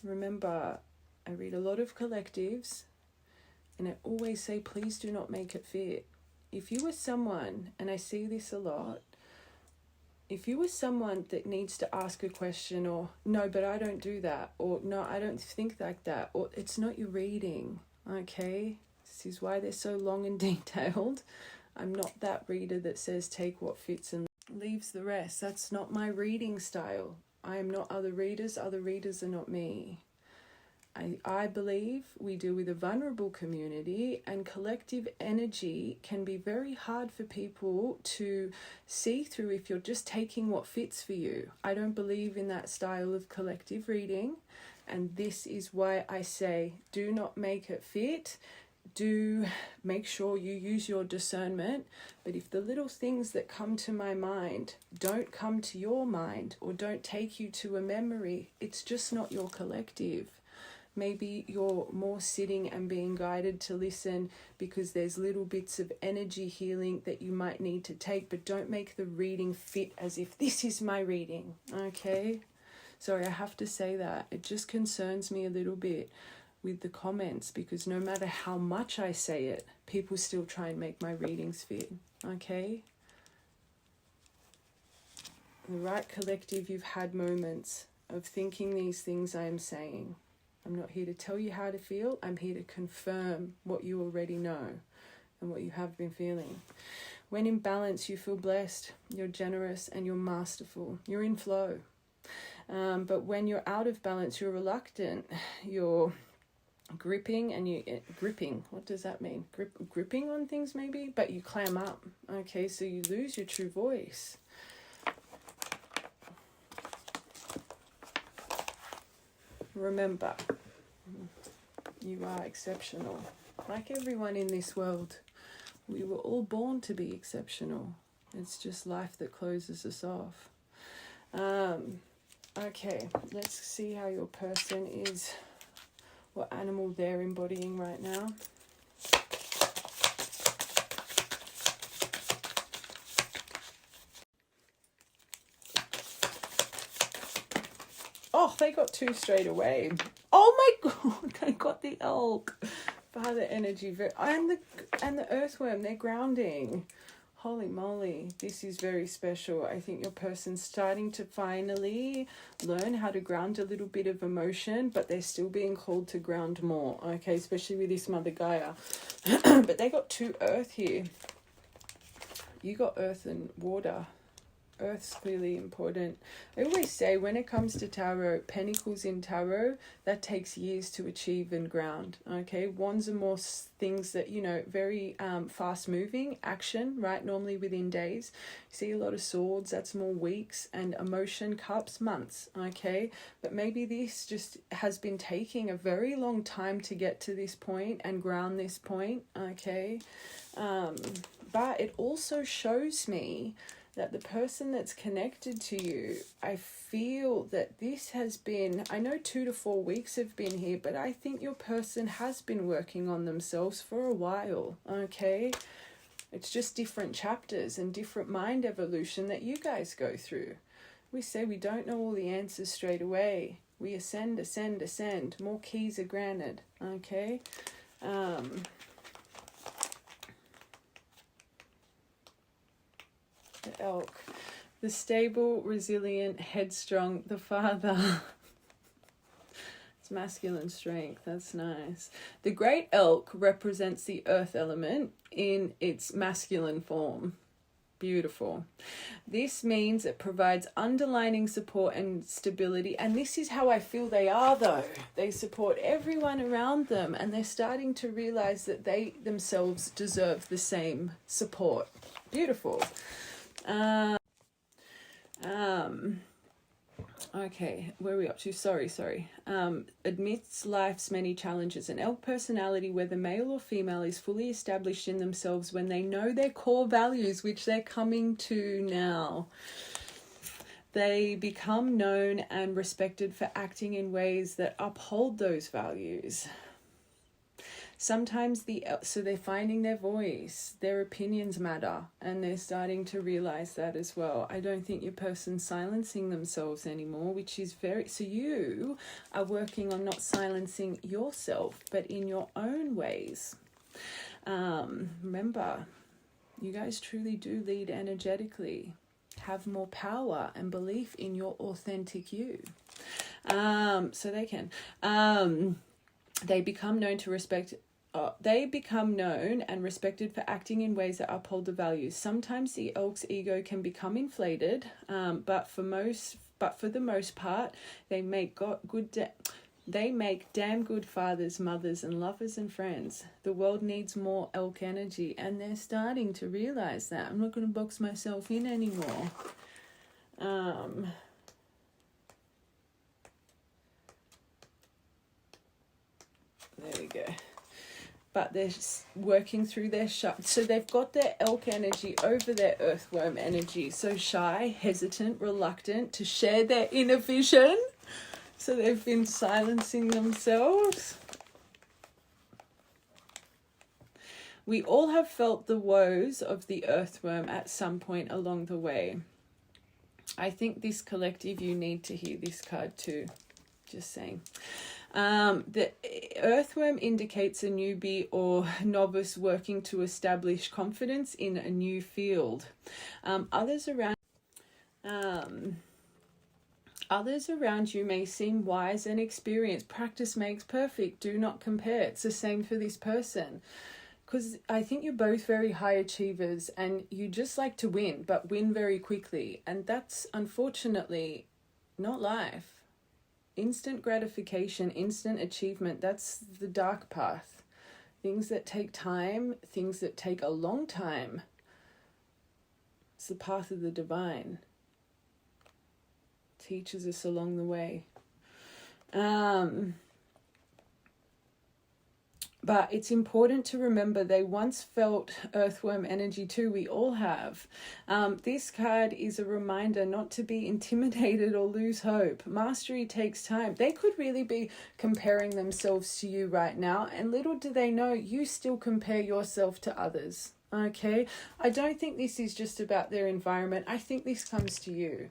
Remember, I read a lot of collectives and I always say, please do not make it fit. If you were someone, and I see this a lot, if you were someone that needs to ask a question or, no, but I don't do that, or no, I don't think like that, or it's not your reading, okay? This is why they're so long and detailed. I'm not that reader that says take what fits and leaves the rest. That's not my reading style. I am not other readers. Other readers are not me. I believe we deal with a vulnerable community, and collective energy can be very hard for people to see through if you're just taking what fits for you. I don't believe in that style of collective reading, and this is why I say do not make it fit. Do make sure you use your discernment, but if the little things that come to my mind don't come to your mind or don't take you to a memory, it's just not your collective. Maybe you're more sitting and being guided to listen because there's little bits of energy healing that you might need to take, but don't make the reading fit as if this is my reading, okay? Sorry, I have to say that. It just concerns me a little bit with the comments because no matter how much I say it, people still try and make my readings fit, okay? The right collective, you've had moments of thinking these things I am saying. I'm not here to tell you how to feel. I'm here to confirm what you already know and what you have been feeling. When in balance, you feel blessed, you're generous, and you're masterful. You're in flow. But when you're out of balance, you're reluctant. You're gripping, gripping. What does that mean? Gripping on things maybe, but you clam up. Okay, so you lose your true voice. Remember, you are exceptional. Like everyone in this world, we were all born to be exceptional. It's just life that closes us off. Okay, let's see how your person is, what animal they're embodying right now. Oh, they got two straight away. Oh my God, I got the elk. Father energy. And the earthworm, they're grounding. Holy moly, this is very special. I think your person's starting to finally learn how to ground a little bit of emotion, but they're still being called to ground more, okay, especially with this Mother Gaia. But they got 2 earth here. You got earth and water. Earth's clearly important. I always say when it comes to tarot, pentacles in tarot, that takes years to achieve and ground. Okay, wands are more things that, you know, very fast moving action, right? Normally within days. You see a lot of swords, that's more weeks, and emotion, cups, months. Okay, but maybe this just has been taking a very long time to get to this point and ground this point. Okay, but it also shows me that the person that's connected to you, I feel that this has been, I know 2 to 4 weeks have been here, but I think your person has been working on themselves for a while, okay? It's just different chapters and different mind evolution that you guys go through. We say we don't know all the answers straight away. We ascend, ascend, ascend. More keys are granted, okay? The elk, the stable, resilient, headstrong, the father. It's masculine strength. That's nice. The great elk represents the earth element in its masculine form. Beautiful. This means it provides underlining support and stability, and this is how I feel they are, though. They support everyone around them, and they're starting to realize that they themselves deserve the same support. Beautiful. Okay, where are we up to? Sorry. Admits life's many challenges. An elk personality, whether male or female, is fully established in themselves when they know their core values, which they're coming to now. They become known and respected for acting in ways that uphold those values. Sometimes so they're finding their voice, their opinions matter, and they're starting to realize that as well. I don't think your person's silencing themselves anymore, which is so you are working on not silencing yourself, but in your own ways. Remember, you guys truly do lead energetically, have more power and belief in your authentic you. So they can. They become known and respected for acting in ways that uphold the values. Sometimes the elk's ego can become inflated, but for the most part, they make damn good fathers, mothers, and lovers and friends. The world needs more elk energy, and they're starting to realize that. I'm not going to box myself in anymore. There we go. But they're working through their so they've got their elk energy over their earthworm energy. So shy, hesitant, reluctant to share their inner vision. So they've been silencing themselves. We all have felt the woes of the earthworm at some point along the way. I think this collective, you need to hear this card too. Just saying. The earthworm indicates a newbie or novice working to establish confidence in a new field. Others around you may seem wise and experienced. Practice makes perfect. Do not compare. It's the same for this person. Because I think you're both very high achievers and you just like to win, but win very quickly. And that's unfortunately not life. Instant gratification, instant achievement, that's the dark path. Things that take time, things that take a long time. It's the path of the divine. Teaches us along the way. But it's important to remember they once felt earthworm energy too. We all have. This card is a reminder not to be intimidated or lose hope. Mastery takes time. They could really be comparing themselves to you right now. And little do they know, you still compare yourself to others. Okay? I don't think this is just about their environment. I think this comes to you.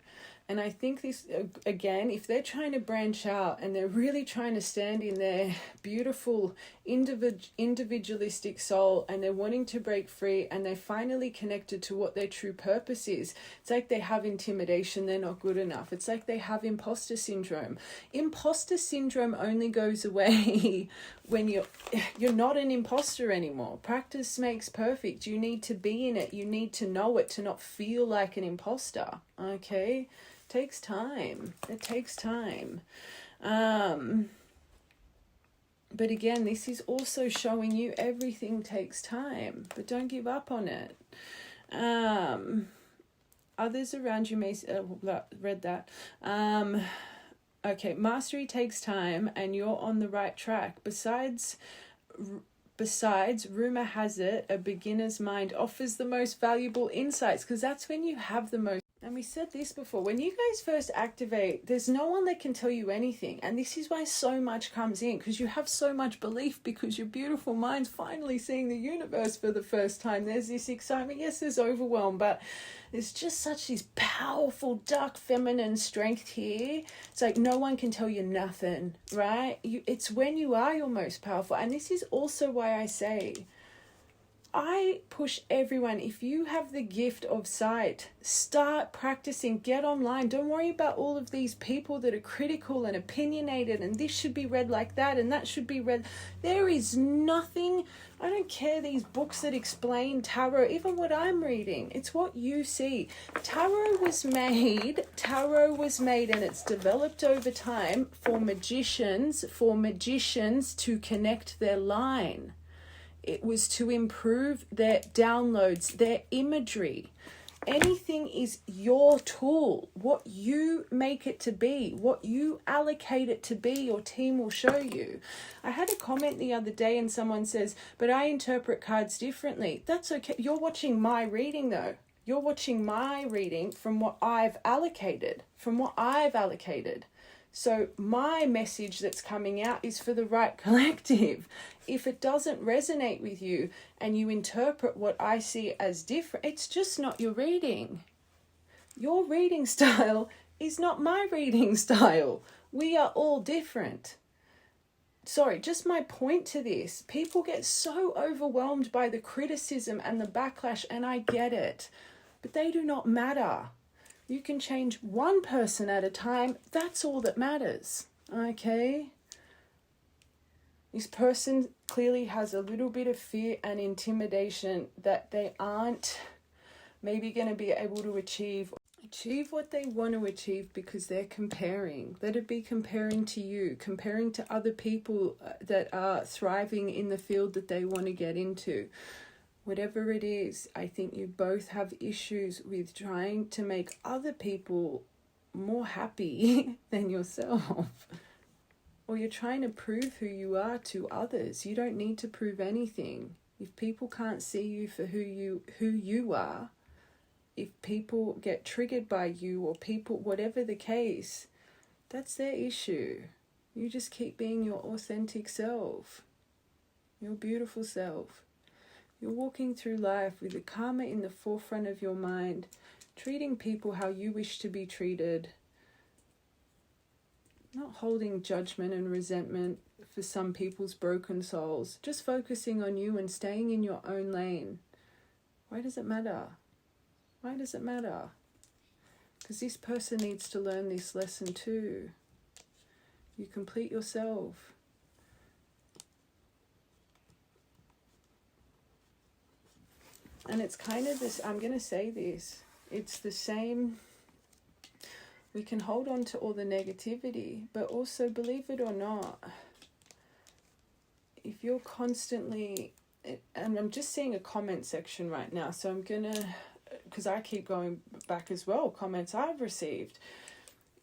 And I think this, again, if they're trying to branch out and they're really trying to stand in their beautiful individualistic soul, and they're wanting to break free, and they're finally connected to what their true purpose is, it's like they have intimidation, they're not good enough. It's like they have imposter syndrome. Imposter syndrome only goes away when you're not an imposter anymore. Practice makes perfect. You need to be in it. You need to know it to not feel like an imposter. Okay? Takes time. It takes time. But again, this is also showing you everything takes time, but don't give up on it. Others around you may read that. Okay, mastery takes time, and you're on the right track. Besides, rumor has it, a beginner's mind offers the most valuable insights, because that's when you have the most. And we said this before, when you guys first activate, there's no one that can tell you anything. And this is why so much comes in, because you have so much belief, because your beautiful mind's finally seeing the universe for the first time. There's this excitement. Yes, there's overwhelm, but there's just such this powerful, dark, feminine strength here. It's like no one can tell you nothing, right? It's when you are your most powerful. And this is also why I say, I push everyone, if you have the gift of sight, start practicing, get online. Don't worry about all of these people that are critical and opinionated, and this should be read like that and that should be read. There is nothing, I don't care, these books that explain tarot, even what I'm reading, it's what you see. Tarot was made and it's developed over time for magicians to connect their line. It was to improve their downloads, their imagery. Anything is your tool. What you make it to be, what you allocate it to be, your team will show you. I had a comment the other day and someone says, but I interpret cards differently. That's okay. You're watching my reading though. You're watching my reading from what I've allocated, So my message that's coming out is for the right collective. If it doesn't resonate with you and you interpret what I see as different, it's just not your reading. Your reading style is not my reading style. We are all different. Sorry, just my point to this. People get so overwhelmed by the criticism and the backlash, and I get it. But they do not matter. You can change one person at a time. That's all that matters. Okay? This person clearly has a little bit of fear and intimidation that they aren't maybe going to be able to achieve what they want to achieve because they're comparing. Let it be comparing to you, comparing to other people that are thriving in the field that they want to get into. Whatever it is, I think you both have issues with trying to make other people more happy than yourself. Or you're trying to prove who you are to others. You don't need to prove anything. If people can't see you for who you are, if people get triggered by you or people, whatever the case, that's their issue. You just keep being your authentic self, your beautiful self. You're walking through life with the karma in the forefront of your mind, treating people how you wish to be treated, not holding judgment and resentment for some people's broken souls, just focusing on you and staying in your own lane. Why does it matter? Why does it matter? Because this person needs to learn this lesson too. You complete yourself. And it's kind of this, I'm going to say this, it's the same, we can hold on to all the negativity, but also, believe it or not, if you're constantly, and I'm just seeing a comment section right now, so I'm going to, because I keep going back as well, comments I've received.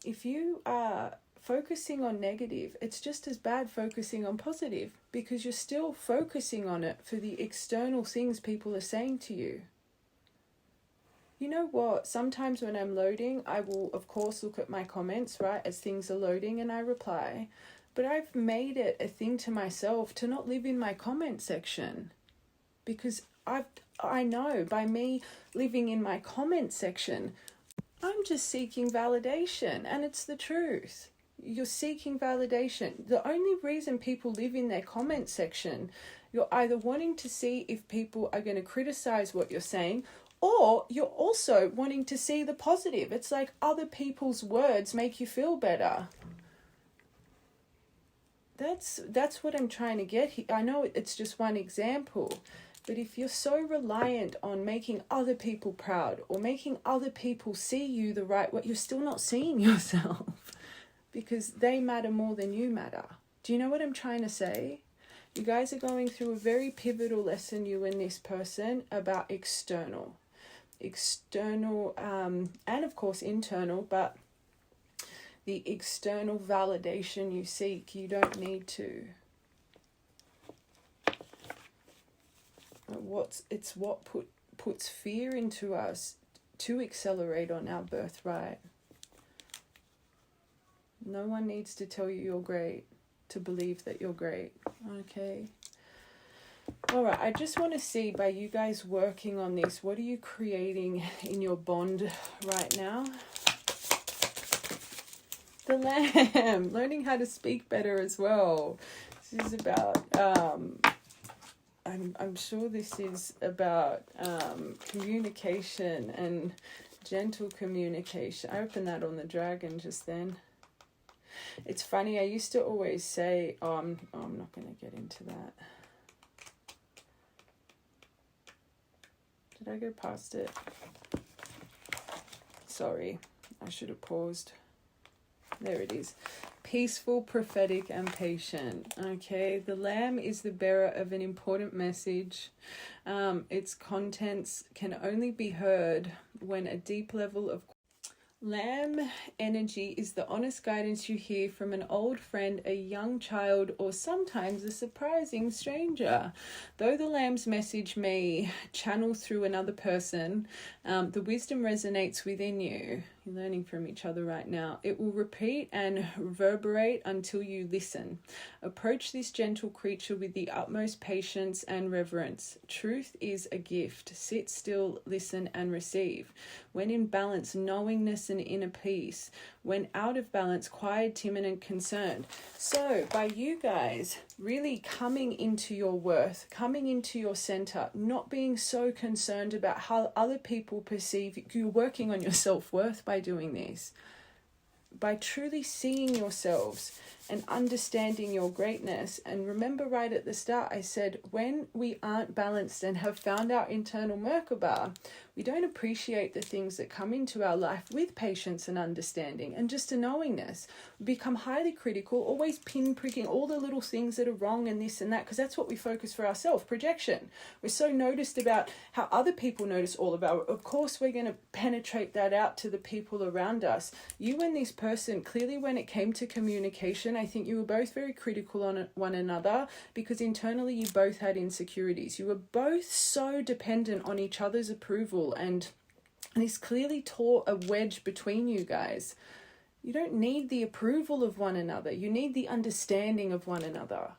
If you are focusing on negative, it's just as bad focusing on positive, because you're still focusing on it for the external things people are saying to you. You know what? Sometimes when I'm loading, I will, of course, look at my comments, right, as things are loading, and I reply. But I've made it a thing to myself to not live in my comment section, because I know by me living in my comment section, I'm just seeking validation, and it's the truth. You're seeking validation. The only reason people live in their comment section, you're either wanting to see if people are going to criticize what you're saying, or you're also wanting to see the positive. It's like other people's words make you feel better. That's what I'm trying to get here. I know it's just one example, but if you're so reliant on making other people proud or making other people see you the right way, you're still not seeing yourself, because they matter more than you matter. Do you know what I'm trying to say? You guys are going through a very pivotal lesson, you and this person, about external, and of course internal, but the external validation you seek, you don't need to. It's what puts fear into us to accelerate on our birthright. No one needs to tell you you're great to believe that you're great. Okay. All right. I just want to see, by you guys working on this, what are you creating in your bond right now? The Lamb, learning how to speak better as well. This is about, I'm sure this is about communication and gentle communication. I opened that on the dragon just then. It's funny, I used to always say, I'm not going to get into that. Did I go past it? Sorry, I should have paused. There it is. Peaceful, prophetic, and patient. Okay, the Lamb is the bearer of an important message. Its contents can only be heard when a deep level of Lamb energy is the honest guidance you hear from an old friend, a young child, or sometimes a surprising stranger. Though the Lamb's message may channel through another person, the wisdom resonates within you. You're learning from each other right now. It will repeat and reverberate until you listen. Approach this gentle creature with the utmost patience and reverence. Truth is a gift. Sit still, listen, and receive. When in balance, knowingness and inner peace. When out of balance, quiet, timid, and concerned. So, by you guys really coming into your worth, coming into your center, not being so concerned about how other people perceive you, you're working on your self-worth by doing this. By truly seeing yourselves and understanding your greatness. And remember, right at the start, I said, when we aren't balanced and have found our internal Merkaba, we don't appreciate the things that come into our life with patience and understanding and just a knowingness. We become highly critical, always pinpricking all the little things that are wrong and this and that, because that's what we focus for ourselves, projection. We're so noticed about how other people notice all of of course we're going to penetrate that out to the people around us. You and this person, clearly when it came to communication, I think you were both very critical on one another, because internally you both had insecurities. You were both so dependent on each other's approval, and this clearly tore a wedge between you guys. You don't need the approval of one another. You need the understanding of one another.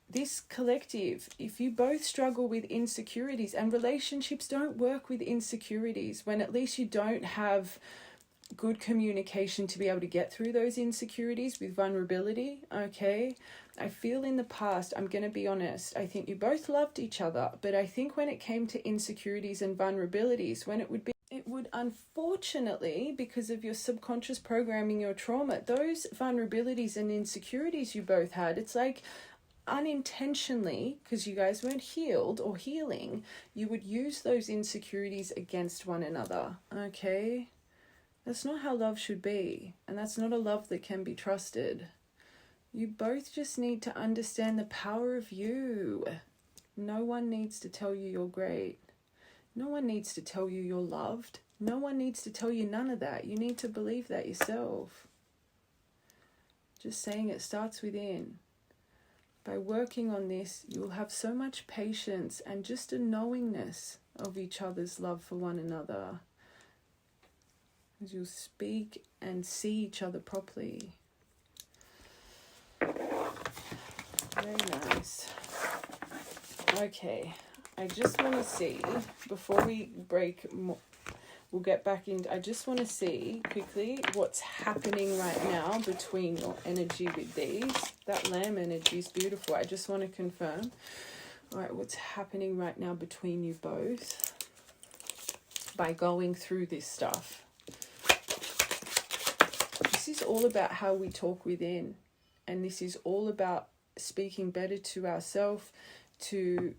This collective, if you both struggle with insecurities, and relationships don't work with insecurities, when at least you don't have good communication to be able to get through those insecurities with vulnerability, okay? I feel in the past, I'm going to be honest, I think you both loved each other, but I think when it came to insecurities and vulnerabilities, when it would unfortunately, because of your subconscious programming, your trauma, those vulnerabilities and insecurities you both had, it's like unintentionally, because you guys weren't healed or healing, you would use those insecurities against one another, okay? That's not how love should be, and that's not a love that can be trusted. You both just need to understand the power of you. No one needs to tell you you're great. No one needs to tell you you're loved. No one needs to tell you none of that. You need to believe that yourself. Just saying, it starts within. By working on this, you'll have so much patience and just a knowingness of each other's love for one another. As you'll speak and see each other properly. Very nice. Okay, I just want to see, before we break We'll get back in. I just want to see quickly what's happening right now between your energy with these. That lamb energy is beautiful. I just want to confirm. All right, what's happening right now between you both by going through this stuff? This is all about how we talk within. And this is all about speaking better to ourselves, to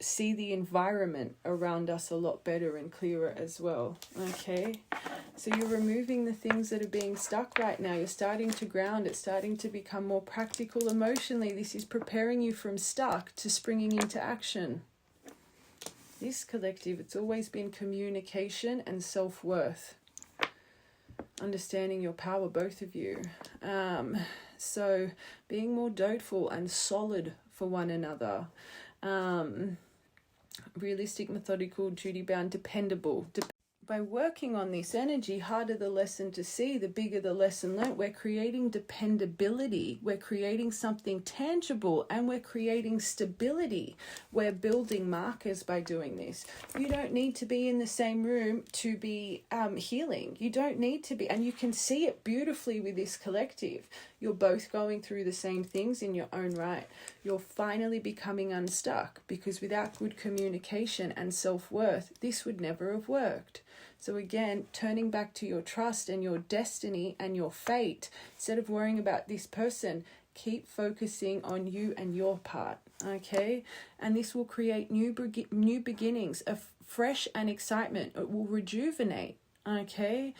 see the environment around us a lot better and clearer as well. Okay, so you're removing the things that are being stuck right now. You're starting to ground. It's starting to become more practical emotionally. This is preparing you from stuck to springing into action. This collective, it's always been communication and self-worth, understanding your power, both of you. So being more doteful and solid for one another. Realistic, methodical, duty-bound, dependable. By working on this energy, harder the lesson to see, the bigger the lesson learned. We're creating dependability. We're creating something tangible, and we're creating stability. We're building markers by doing this. You don't need to be in the same room to be healing. You don't need to be, and you can see it beautifully with this collective. You're both going through the same things in your own right. You're finally becoming unstuck, because without good communication and self-worth, this would never have worked. So again, turning back to your trust and your destiny and your fate, instead of worrying about this person, keep focusing on you and your part, okay? And this will create new beginnings of fresh and excitement. It will rejuvenate, okay?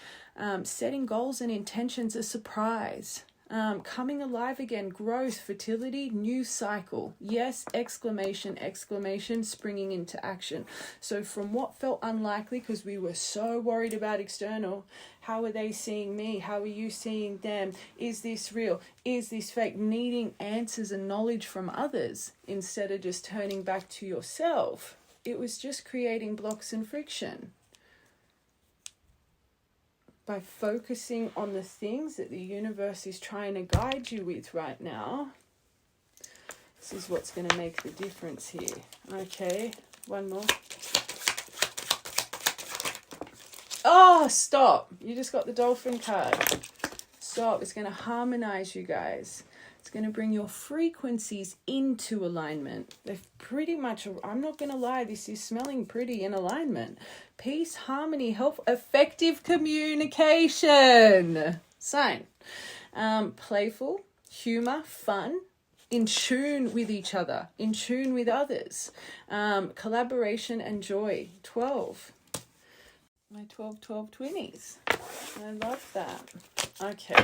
Setting goals and intentions a surprise. Coming alive again, growth, fertility, new cycle. Yes, exclamation, exclamation, springing into action. So from what felt unlikely, because we were so worried about external, how are they seeing me? How are you seeing them? Is this real? Is this fake? Needing answers and knowledge from others instead of just turning back to yourself. It was just creating blocks and friction. By focusing on the things that the universe is trying to guide you with right now, this is what's going to make the difference here. Okay, one more. Oh, stop. You just got the dolphin card. Stop. It's going to harmonize you guys. It's going to bring your frequencies into alignment. They've pretty much, I'm not going to lie, this is smelling pretty in alignment. Peace, harmony, health, effective communication. Sign. Playful, humor, fun, in tune with each other, in tune with others. Collaboration and joy. 12. My 12 20s. I love that. Okay,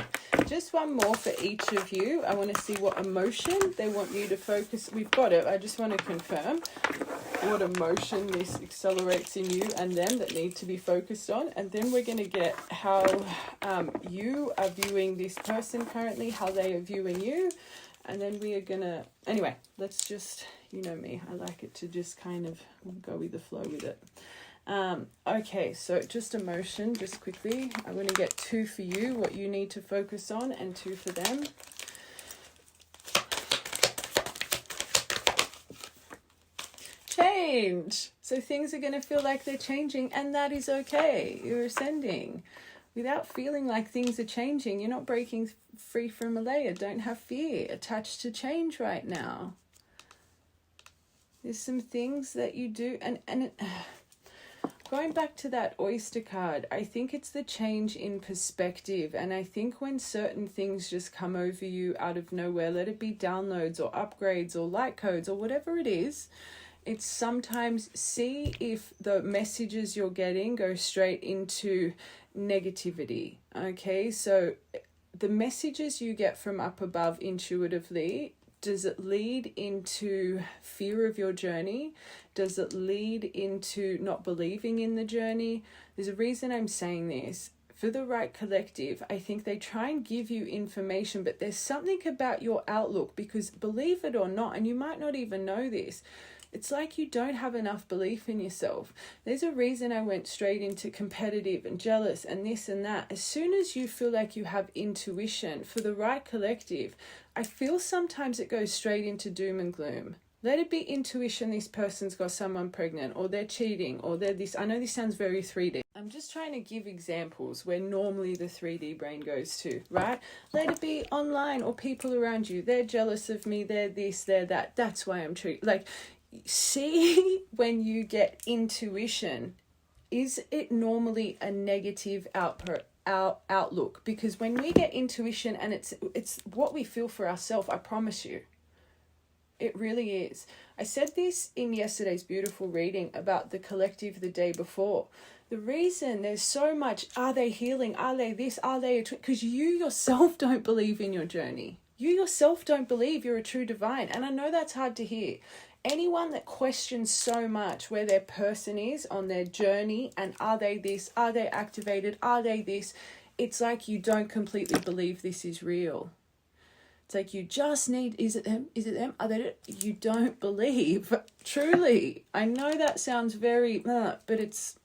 just one more for each of you. I want to see what emotion they want you to focus. We've got it. I just want to confirm what emotion this accelerates in you and them that need to be focused on. And then we're going to get how you are viewing this person currently, how they are viewing you. And then we are going to, anyway, let's just, you know me, I like it to just kind of go with the flow with it. Okay, so just emotion, just quickly. I'm going to get 2 for you, what you need to focus on, and 2 for them. Change. So things are going to feel like they're changing, and that is okay. You're ascending. Without feeling like things are changing, you're not breaking free from a layer. Don't have fear attached to change right now. There's some things that you do, and going back to that oyster card, I think it's the change in perspective. And I think when certain things just come over you out of nowhere, let it be downloads or upgrades or light codes or whatever it is, it's sometimes see if the messages you're getting go straight into negativity. Okay, so the messages you get from up above intuitively, does it lead into fear of your journey? Does it lead into not believing in the journey? There's a reason I'm saying this. For the right collective, I think they try and give you information, but there's something about your outlook, because believe it or not, and you might not even know this, it's like you don't have enough belief in yourself. There's a reason I went straight into competitive and jealous and this and that. As soon as you feel like you have intuition for the right collective, I feel sometimes it goes straight into doom and gloom. Let it be intuition, this person's got someone pregnant, or they're cheating, or they're this. I know this sounds very 3D. I'm just trying to give examples where normally the 3D brain goes to, right? Let it be online or people around you. They're jealous of me, they're this, they're that. That's why I'm treating. Like, see, when you get intuition, is it normally a negative outlook? Because when we get intuition and it's what we feel for ourselves, I promise you, it really is. I said this in yesterday's beautiful reading about the collective the day before. The reason there's so much, are they healing? Are they this? Are they because you yourself don't believe in your journey. You yourself don't believe you're a true divine. And I know that's hard to hear. Anyone that questions so much where their person is on their journey and are they this? Are they activated? Are they this? It's like you don't completely believe this is real. It's like you just need, is it them? Is it them? Are they? You don't believe. Truly. I know that sounds very, but it's,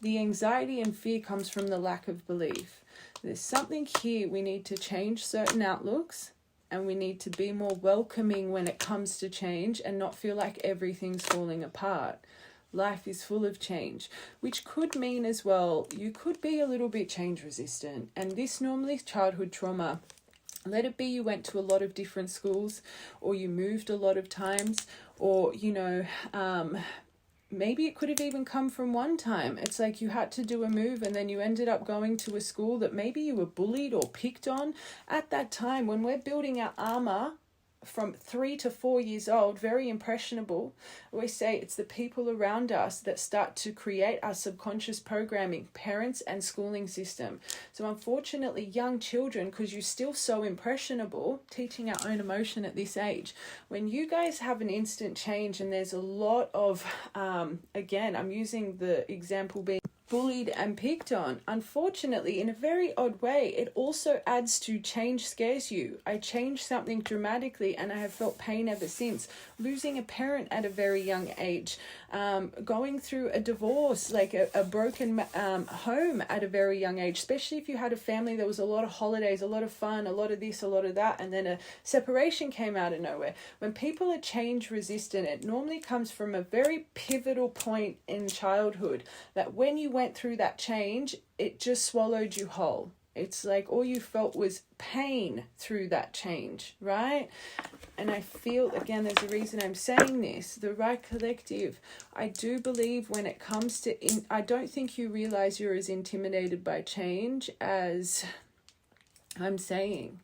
the anxiety and fear comes from the lack of belief. There's something here. We need to change certain outlooks and we need to be more welcoming when it comes to change and not feel like everything's falling apart. Life is full of change, which could mean as well, you could be a little bit change resistant. And this normally is childhood trauma. Let it be you went to a lot of different schools or you moved a lot of times or, maybe it could have even come from one time. It's like you had to do a move and then you ended up going to a school that maybe you were bullied or picked on. At that time, when we're building our armor from 3 to 4 years old, very impressionable, we say it's the people around us that start to create our subconscious programming, parents and schooling system. So unfortunately, young children, because you're still so impressionable, teaching our own emotion at this age, when you guys have an instant change and there's a lot of, again, I'm using the example being bullied and picked on, unfortunately, in a very odd way, it also adds to change scares you. I changed something dramatically and I have felt pain ever since. Losing a parent at a very young age, going through a divorce, like a broken home at a very young age, especially if you had a family, there was a lot of holidays, a lot of fun, a lot of this, a lot of that, and then a separation came out of nowhere. When people are change resistant, it normally comes from a very pivotal point in childhood that when you went through that change, it just swallowed you whole. It's like all you felt was pain through that change, right? And I feel, again, there's a reason I'm saying this, the right collective, I do believe when it comes to, I don't think you realize you're as intimidated by change as I'm saying.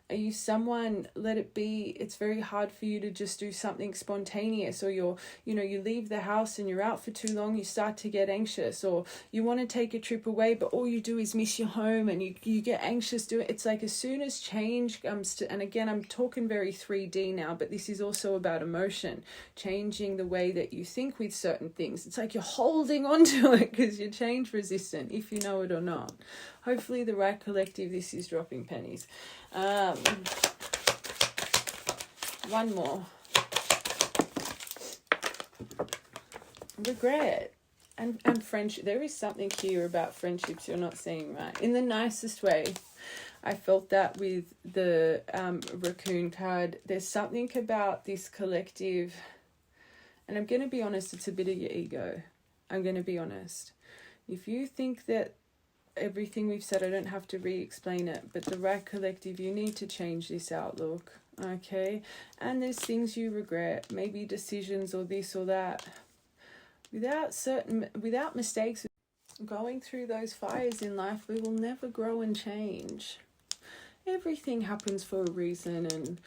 Are you someone, let it be, it's very hard for you to just do something spontaneous, or you leave the house and you're out for too long, you start to get anxious, or you want to take a trip away, but all you do is miss your home and you get anxious doing it. It's like as soon as change comes to, and again, I'm talking very 3D now, but this is also about emotion, changing the way that you think with certain things. It's like you're holding on to it because you're change resistant, if you know it or not. Hopefully the right collective, this is dropping pennies. One more. Regret and friendship. There is something here about friendships you're not seeing, right? In the nicest way. I felt that with the Raccoon card. There's something about this collective, and I'm going to be honest, it's a bit of your ego. I'm going to be honest. If you think that everything we've said, I don't have to re-explain it, but the right collective, you need to change this outlook, okay? And there's things you regret, maybe decisions or this or that. Without mistakes, going through those fires in life, we will never grow and change. Everything happens for a reason, and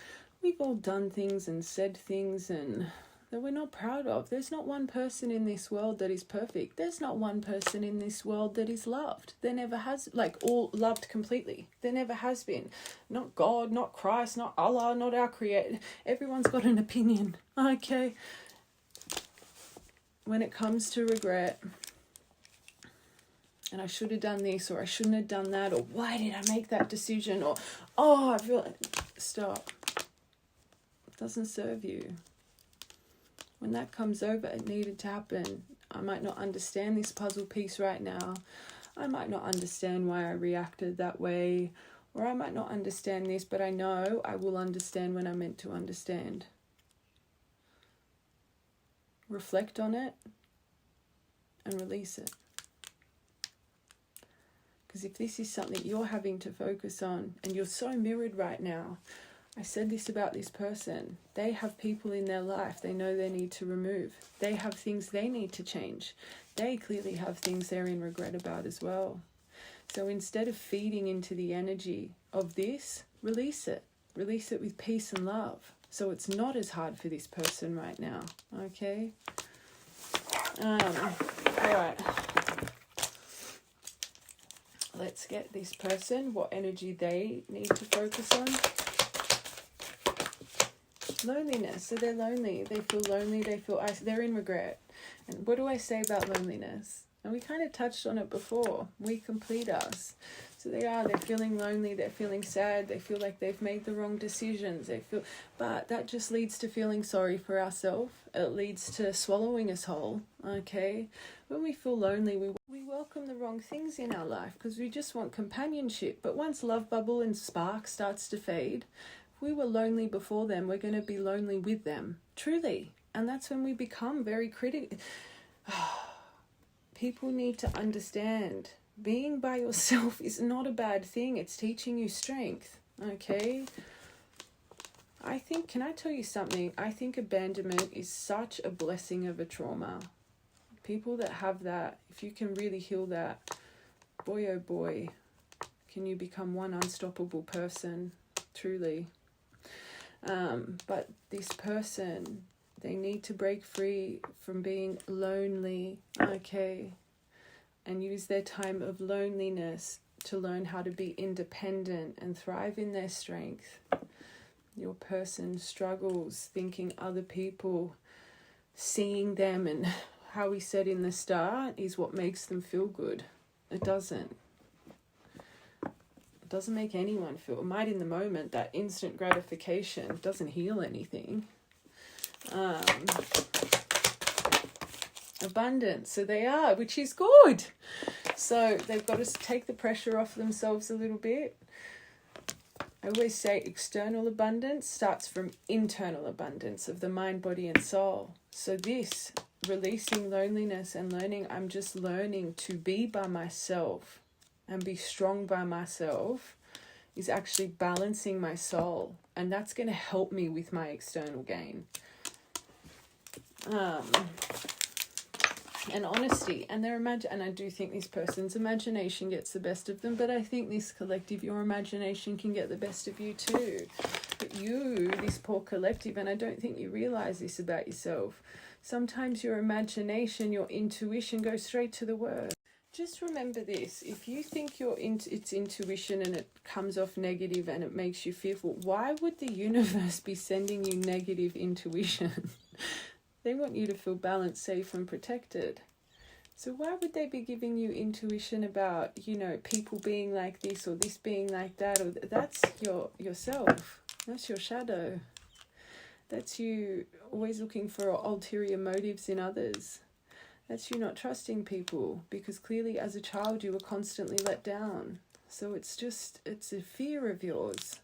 we've all done things and said things and that we're not proud of. There's not one person in this world that is perfect. There's not one person in this world that is loved. There never has, like, all loved completely. There never has been. Not God, not Christ, not Allah, not our creator. Everyone's got an opinion, okay? When it comes to regret, and I should have done this, or I shouldn't have done that, or why did I make that decision, or, oh, I feel like, stop. It doesn't serve you. When that comes over, it needed to happen. I might not understand this puzzle piece right now. I might not understand why I reacted that way, or I might not understand this, but I know I will understand when I'm meant to understand. reflect on it, and release it. Because if this is something you're having to focus on, and you're so mirrored right now, I said this about this person. They have people in their life they know they need to remove. They have things they need to change. They clearly have things they're in regret about as well. So instead of feeding into the energy of this, release it. Release it with peace and love. So it's not as hard for this person right now. Okay? All right. Let's get this person what energy they need to focus on. Loneliness. So they're lonely. They feel lonely. They feel they're in regret. And what do I say about loneliness? And we kind of touched on it before. We complete us. So they're feeling lonely. They're feeling sad. They feel like they've made the wrong decisions. But that just leads to feeling sorry for ourselves. It leads to swallowing us whole. Okay. When we feel lonely, we welcome the wrong things in our life because we just want companionship. But once love bubble and spark starts to fade, we were lonely before them, we're going to be lonely with them, truly. And that's when we become very critical. People need to understand being by yourself is not a bad thing. It's teaching you strength, okay? Can I tell you something? I think abandonment is such a blessing of a trauma. People that have that, if you can really heal that, boy oh boy, can you become one unstoppable person, truly. But this person, they need to break free from being lonely, okay, and use their time of loneliness to learn how to be independent and thrive in their strength. Your person struggles thinking other people, seeing them, and how we said in the start, is what makes them feel good. It doesn't. Doesn't make anyone feel, it might in the moment, that instant gratification doesn't heal anything. Abundance, so they are, which is good. So they've got to take the pressure off themselves a little bit. I always say external abundance starts from internal abundance of the mind, body and soul. So this, releasing loneliness and learning, I'm just learning to be by myself and be strong by myself, is actually balancing my soul, and that's going to help me with my external gain. And honesty, and and I do think this person's imagination gets the best of them, but I think this collective, your imagination can get the best of you too. But you, this poor collective, and I don't think you realize this about yourself, sometimes your imagination, your intuition goes straight to the word. Just remember this, if you think it's intuition and it comes off negative and it makes you fearful, why would the universe be sending you negative intuition? They want you to feel balanced, safe and protected. So why would they be giving you intuition about, people being like this or this being like that? Or that's yourself. That's your shadow. That's you always looking for ulterior motives in others. That's you not trusting people, because clearly as a child you were constantly let down. So it's a fear of yours.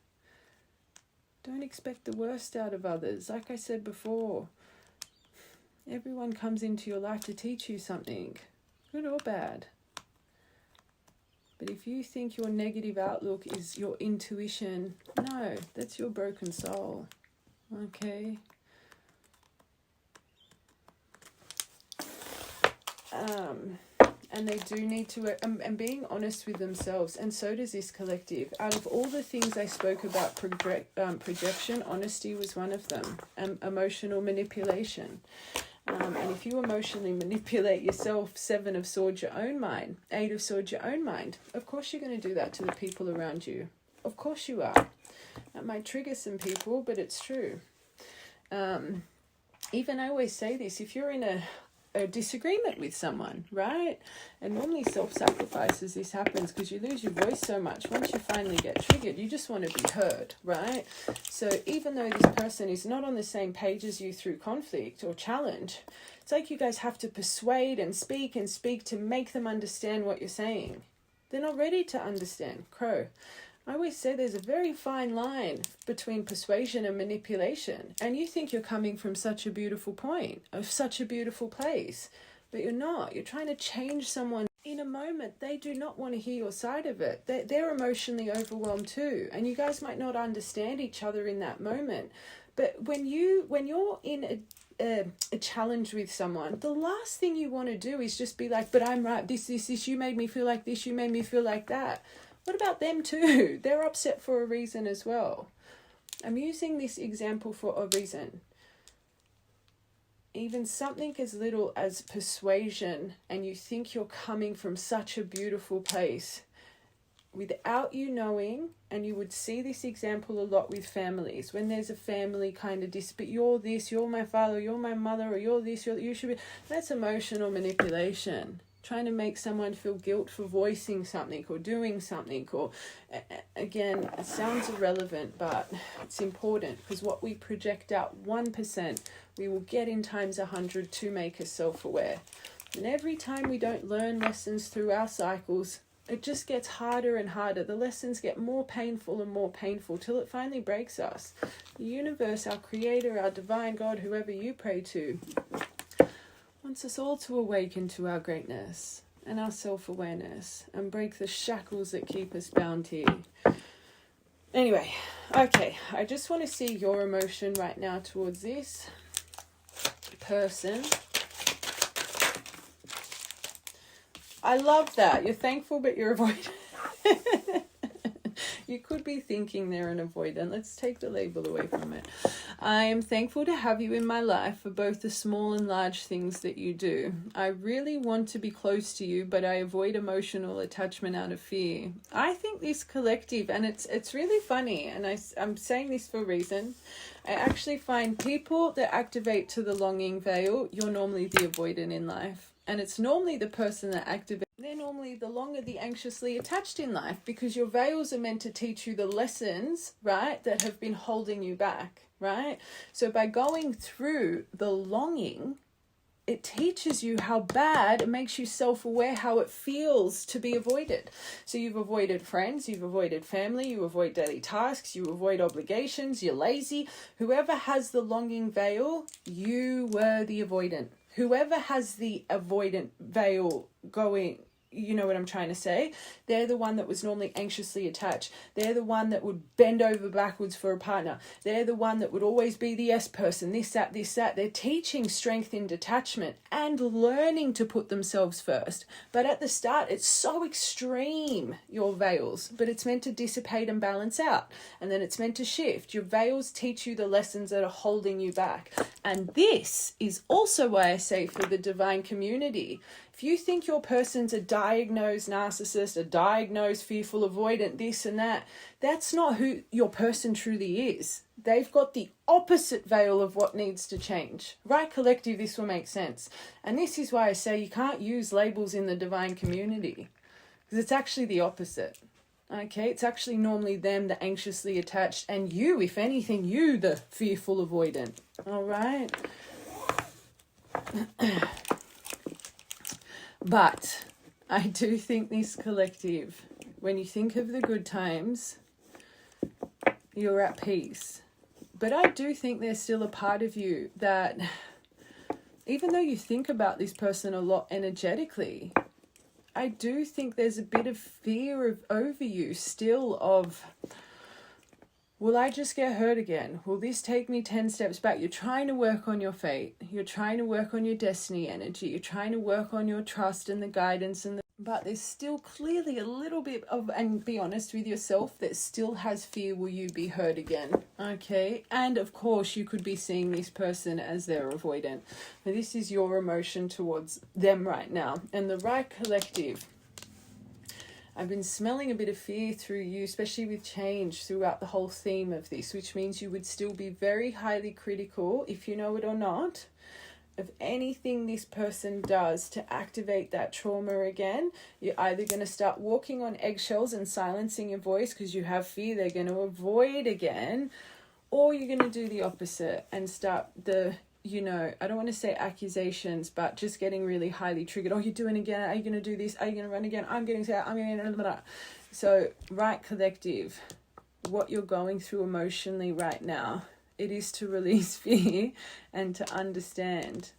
Don't expect the worst out of others. Like I said before, everyone comes into your life to teach you something, good or bad. But if you think your negative outlook is your intuition, no, that's your broken soul. Okay? And they do need to, and being honest with themselves, and so does this collective. Out of all the things I spoke about, projection, honesty was one of them, emotional manipulation. And if you emotionally manipulate yourself, 7 of Swords, your own mind, 8 of Swords, your own mind, of course you're going to do that to the people around you. Of course you are. That might trigger some people, but it's true. Even I always say this, if you're in a disagreement with someone, right? And normally self-sacrifice as this happens because you lose your voice so much. Once you finally get triggered, you just want to be heard, right? So even though this person is not on the same page as you through conflict or challenge, it's like you guys have to persuade and speak to make them understand what you're saying. They're not ready to understand. Crow. I always say there's a very fine line between persuasion and manipulation. And you think you're coming from such a beautiful point, of such a beautiful place, but you're not. You're trying to change someone in a moment. They do not want to hear your side of it. They're emotionally overwhelmed too. And you guys might not understand each other in that moment. But when you're in a challenge with someone, the last thing you want to do is just be like, but I'm right, this, you made me feel like this, you made me feel like that. What about them too? They're upset for a reason as well. I'm using this example for a reason. Even something as little as persuasion, and you think you're coming from such a beautiful place without you knowing, and you would see this example a lot with families, when there's a family kind of dispute, you're this, you're my father, you're my mother, or you're this, you should be, that's emotional manipulation. Trying to make someone feel guilt for voicing something or doing something, or again, it sounds irrelevant, but it's important, because what we project out 1%, we will get in times 100 to make us self-aware. And every time we don't learn lessons through our cycles, it just gets harder and harder. The lessons get more painful and more painful till it finally breaks us. The universe, our creator, our divine God, whoever you pray to, wants us all to awaken to our greatness and our self-awareness and break the shackles that keep us bound here. Anyway, okay, I just want to see your emotion right now towards this person. I love that. You're thankful, but you're avoidant. You could be thinking they're an avoidant. Let's take the label away from it. I am thankful to have you in my life for both the small and large things that you do. I really want to be close to you, but I avoid emotional attachment out of fear. I think this collective, and it's really funny, and I'm saying this for a reason. I actually find people that activate to the longing veil, you're normally the avoidant in life. And it's normally the person that activates. They're normally the longer the anxiously attached in life, because your veils are meant to teach you the lessons, right, that have been holding you back, right? So by going through the longing, it teaches you how bad, it makes you self-aware how it feels to be avoided. So you've avoided friends, you've avoided family, you avoid daily tasks, you avoid obligations, you're lazy. Whoever has the longing veil, you were the avoidant. Whoever has the avoidant veil going, you know what I'm trying to say? They're the one that was normally anxiously attached. They're the one that would bend over backwards for a partner. They're the one that would always be the yes person, this, that, this, that. They're teaching strength in detachment and learning to put themselves first. But at the start, it's so extreme, your veils, but it's meant to dissipate and balance out. And then it's meant to shift. Your veils teach you the lessons that are holding you back. And this is also why I say for the divine community, if you think your person's a diagnosed narcissist, a diagnosed fearful avoidant, this and that, that's not who your person truly is. They've got the opposite veil of what needs to change. Right, collective, this will make sense. And this is why I say you can't use labels in the divine community, because it's actually the opposite. Okay, it's actually normally them, the anxiously attached, and you, if anything, you, the fearful avoidant. All right. But I do think this collective, when you think of the good times, you're at peace. But I do think there's still a part of you that, even though you think about this person a lot energetically, I do think there's a bit of fear over you still of, will I just get hurt again? Will this take me 10 steps back? You're trying to work on your fate. You're trying to work on your destiny energy. You're trying to work on your trust and the guidance. But there's still clearly a little bit of, and be honest with yourself, that still has fear, will you be hurt again? Okay. And of course, you could be seeing this person as their avoidant. Now, this is your emotion towards them right now. And the right collective, I've been smelling a bit of fear through you, especially with change throughout the whole theme of this, which means you would still be very highly critical, if you know it or not, of anything this person does to activate that trauma again. You're either going to start walking on eggshells and silencing your voice because you have fear they're going to avoid again, or you're going to do the opposite and start the you know, I don't want to say accusations, but just getting really highly triggered. Oh, you're doing it again. Are you going to do this? Are you going to run again? I'm getting sad. I'm going to... So, right, collective, what you're going through emotionally right now, it is to release fear and to understand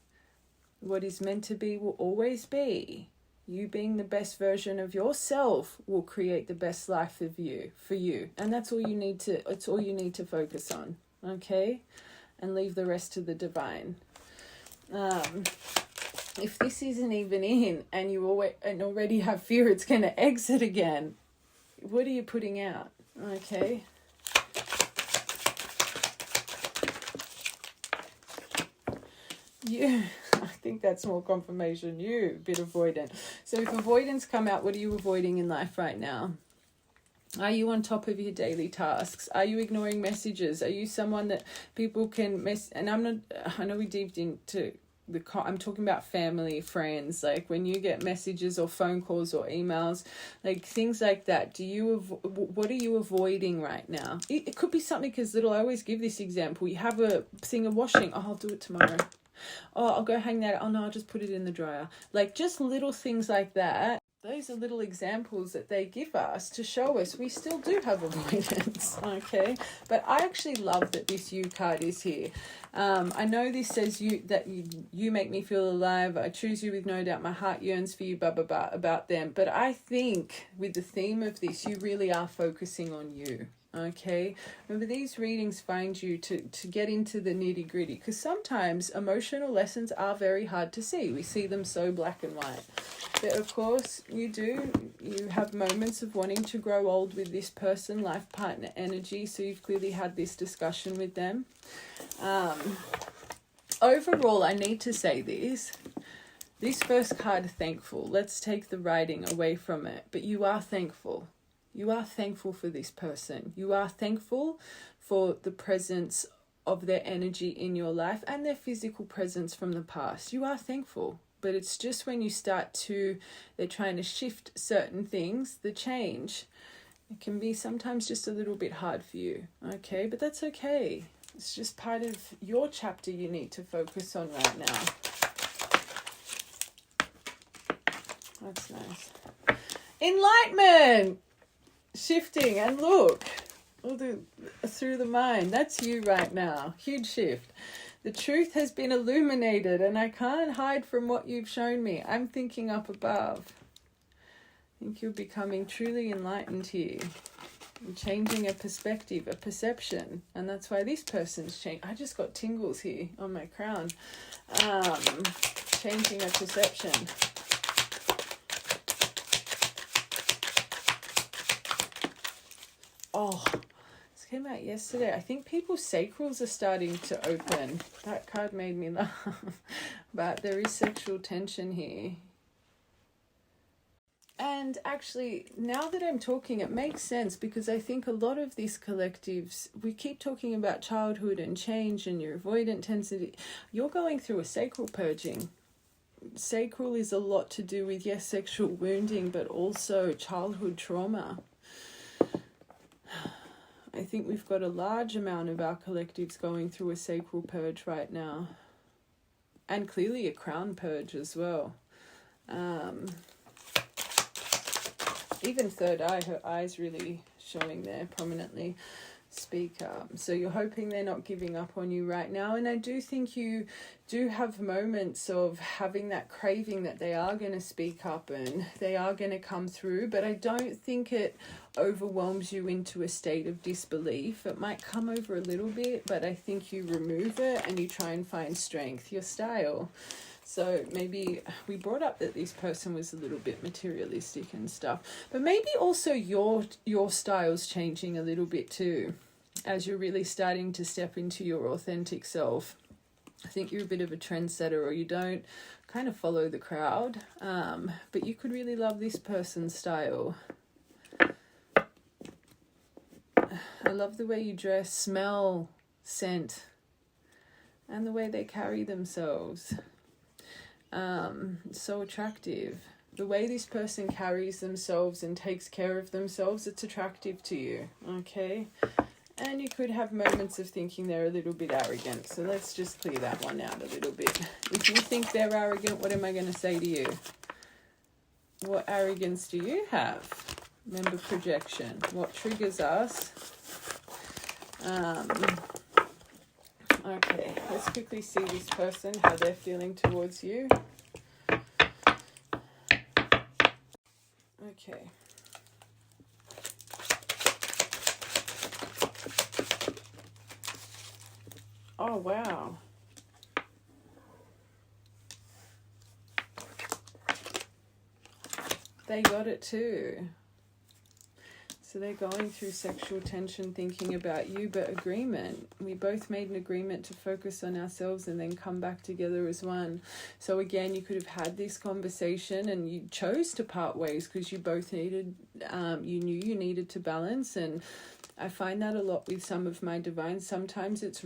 what is meant to be will always be. You being the best version of yourself will create the best life of you for you. And that's all you need to, it's all you need to focus on. Okay? And leave the rest to the divine. If this isn't even in and you already have fear it's going to exit again, what are you putting out? Okay? I think that's more confirmation. You, a bit avoidant. So if avoidance come out, what are you avoiding in life right now? Are you on top of your daily tasks? Are you ignoring messages? Are you someone that people can and I know we dived into I'm talking about family, friends, like when you get messages or phone calls or emails, like things like that. What are you avoiding right now? It could be something as little. I always give this example. You have a thing of washing. Oh, I'll do it tomorrow. Oh, I'll go hang that. Oh no, I'll just put it in the dryer. Like just little things like that. Those are little examples that they give us to show us we still do have avoidance, okay? But I actually love that this you card is here. I know this says you make me feel alive. I choose you with no doubt. My heart yearns for you, blah, blah, blah, about them. But I think with the theme of this, you really are focusing on you. Okay, remember these readings find you to get into the nitty gritty, because sometimes emotional lessons are very hard to see. We see them so black and white. But of course you have moments of wanting to grow old with this person, life partner energy. So you've clearly had this discussion with them. Overall, I need to say this first card, thankful. Let's take the writing away from it. But you are thankful. You are thankful for this person. You are thankful for the presence of their energy in your life and their physical presence from the past. You are thankful. But it's just when you they're trying to shift certain things, the change, it can be sometimes just a little bit hard for you. Okay, but that's okay. It's just part of your chapter you need to focus on right now. That's nice. Enlightenment! Shifting, and look, through the mind. That's you right now. Huge shift. The truth has been illuminated and I can't hide from what you've shown me. I'm thinking up above. I think you're becoming truly enlightened here. You're changing a perspective, a perception. And that's why this person's changed. I just got tingles here on my crown. Changing a perception. Oh, this came out yesterday. I think people's sacrals are starting to open. That card made me laugh. But there is sexual tension here. And actually, now that I'm talking, it makes sense, because I think a lot of these collectives, we keep talking about childhood and change and your avoidant tendency. You're going through a sacral purging. Sacral is a lot to do with, yes, sexual wounding, but also childhood trauma. I think we've got a large amount of our collectives going through a sacral purge right now. And clearly a crown purge as well. Even third eye, her eye's really showing there prominently. Speak up. So you're hoping they're not giving up on you right now. And I do think you do have moments of having that craving that they are going to speak up and they are going to come through. But I don't think it overwhelms you into a state of disbelief. It might come over a little bit, but I think you remove it and you try and find strength, your style. So maybe we brought up that this person was a little bit materialistic and stuff, but maybe also your style's changing a little bit too, as you're really starting to step into your authentic self. I think you're a bit of a trendsetter, or you don't kind of follow the crowd, but you could really love this person's style. I love the way you dress, smell, scent, and the way they carry themselves. So attractive. The way this person carries themselves and takes care of themselves, it's attractive to you, okay? And you could have moments of thinking they're a little bit arrogant. So let's just clear that one out a little bit. If you think they're arrogant, what am I going to say to you? What arrogance do you have? Remember projection. What triggers us? Okay, let's quickly see this person, how they're feeling towards you. Okay. Oh, wow. They got it too. So they're going through sexual tension thinking about you, but agreement. We both made an agreement to focus on ourselves and then come back together as one. So again, you could have had this conversation and you chose to part ways because you both needed, you knew you needed to balance. And I find that a lot with some of my divines. Sometimes it's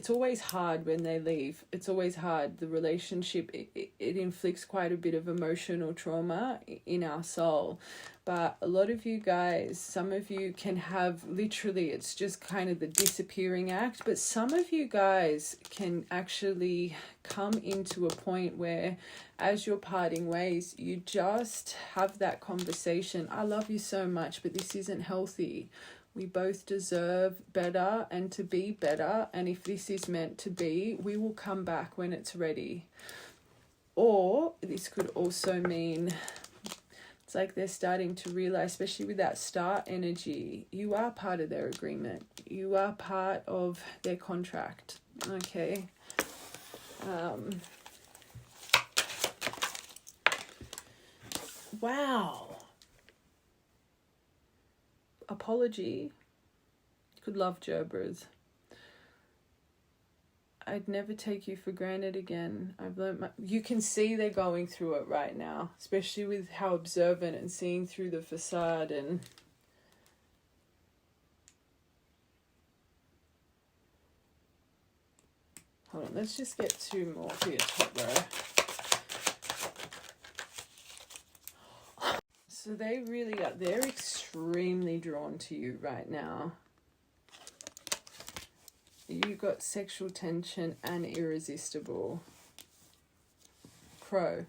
always hard when they leave. It's always hard. The relationship, it inflicts quite a bit of emotional trauma in our soul. But a lot of you guys, some of you can have literally, it's just kind of the disappearing act. But some of you guys can actually come into a point where as you're parting ways, you just have that conversation. I love you so much, but this isn't healthy. We both deserve better and to be better. And if this is meant to be, we will come back when it's ready. Or this could also mean it's like they're starting to realize, especially with that star energy, you are part of their agreement. You are part of their contract. Okay. Wow. Apology. Could love Gerbers. I'd never take you for granted again. I've learned you can see they're going through it right now, especially with how observant and seeing through the facade. And hold on, let's just get two more for your top row. So they really are, they're extremely drawn to you right now. You got sexual tension and irresistible. Crow.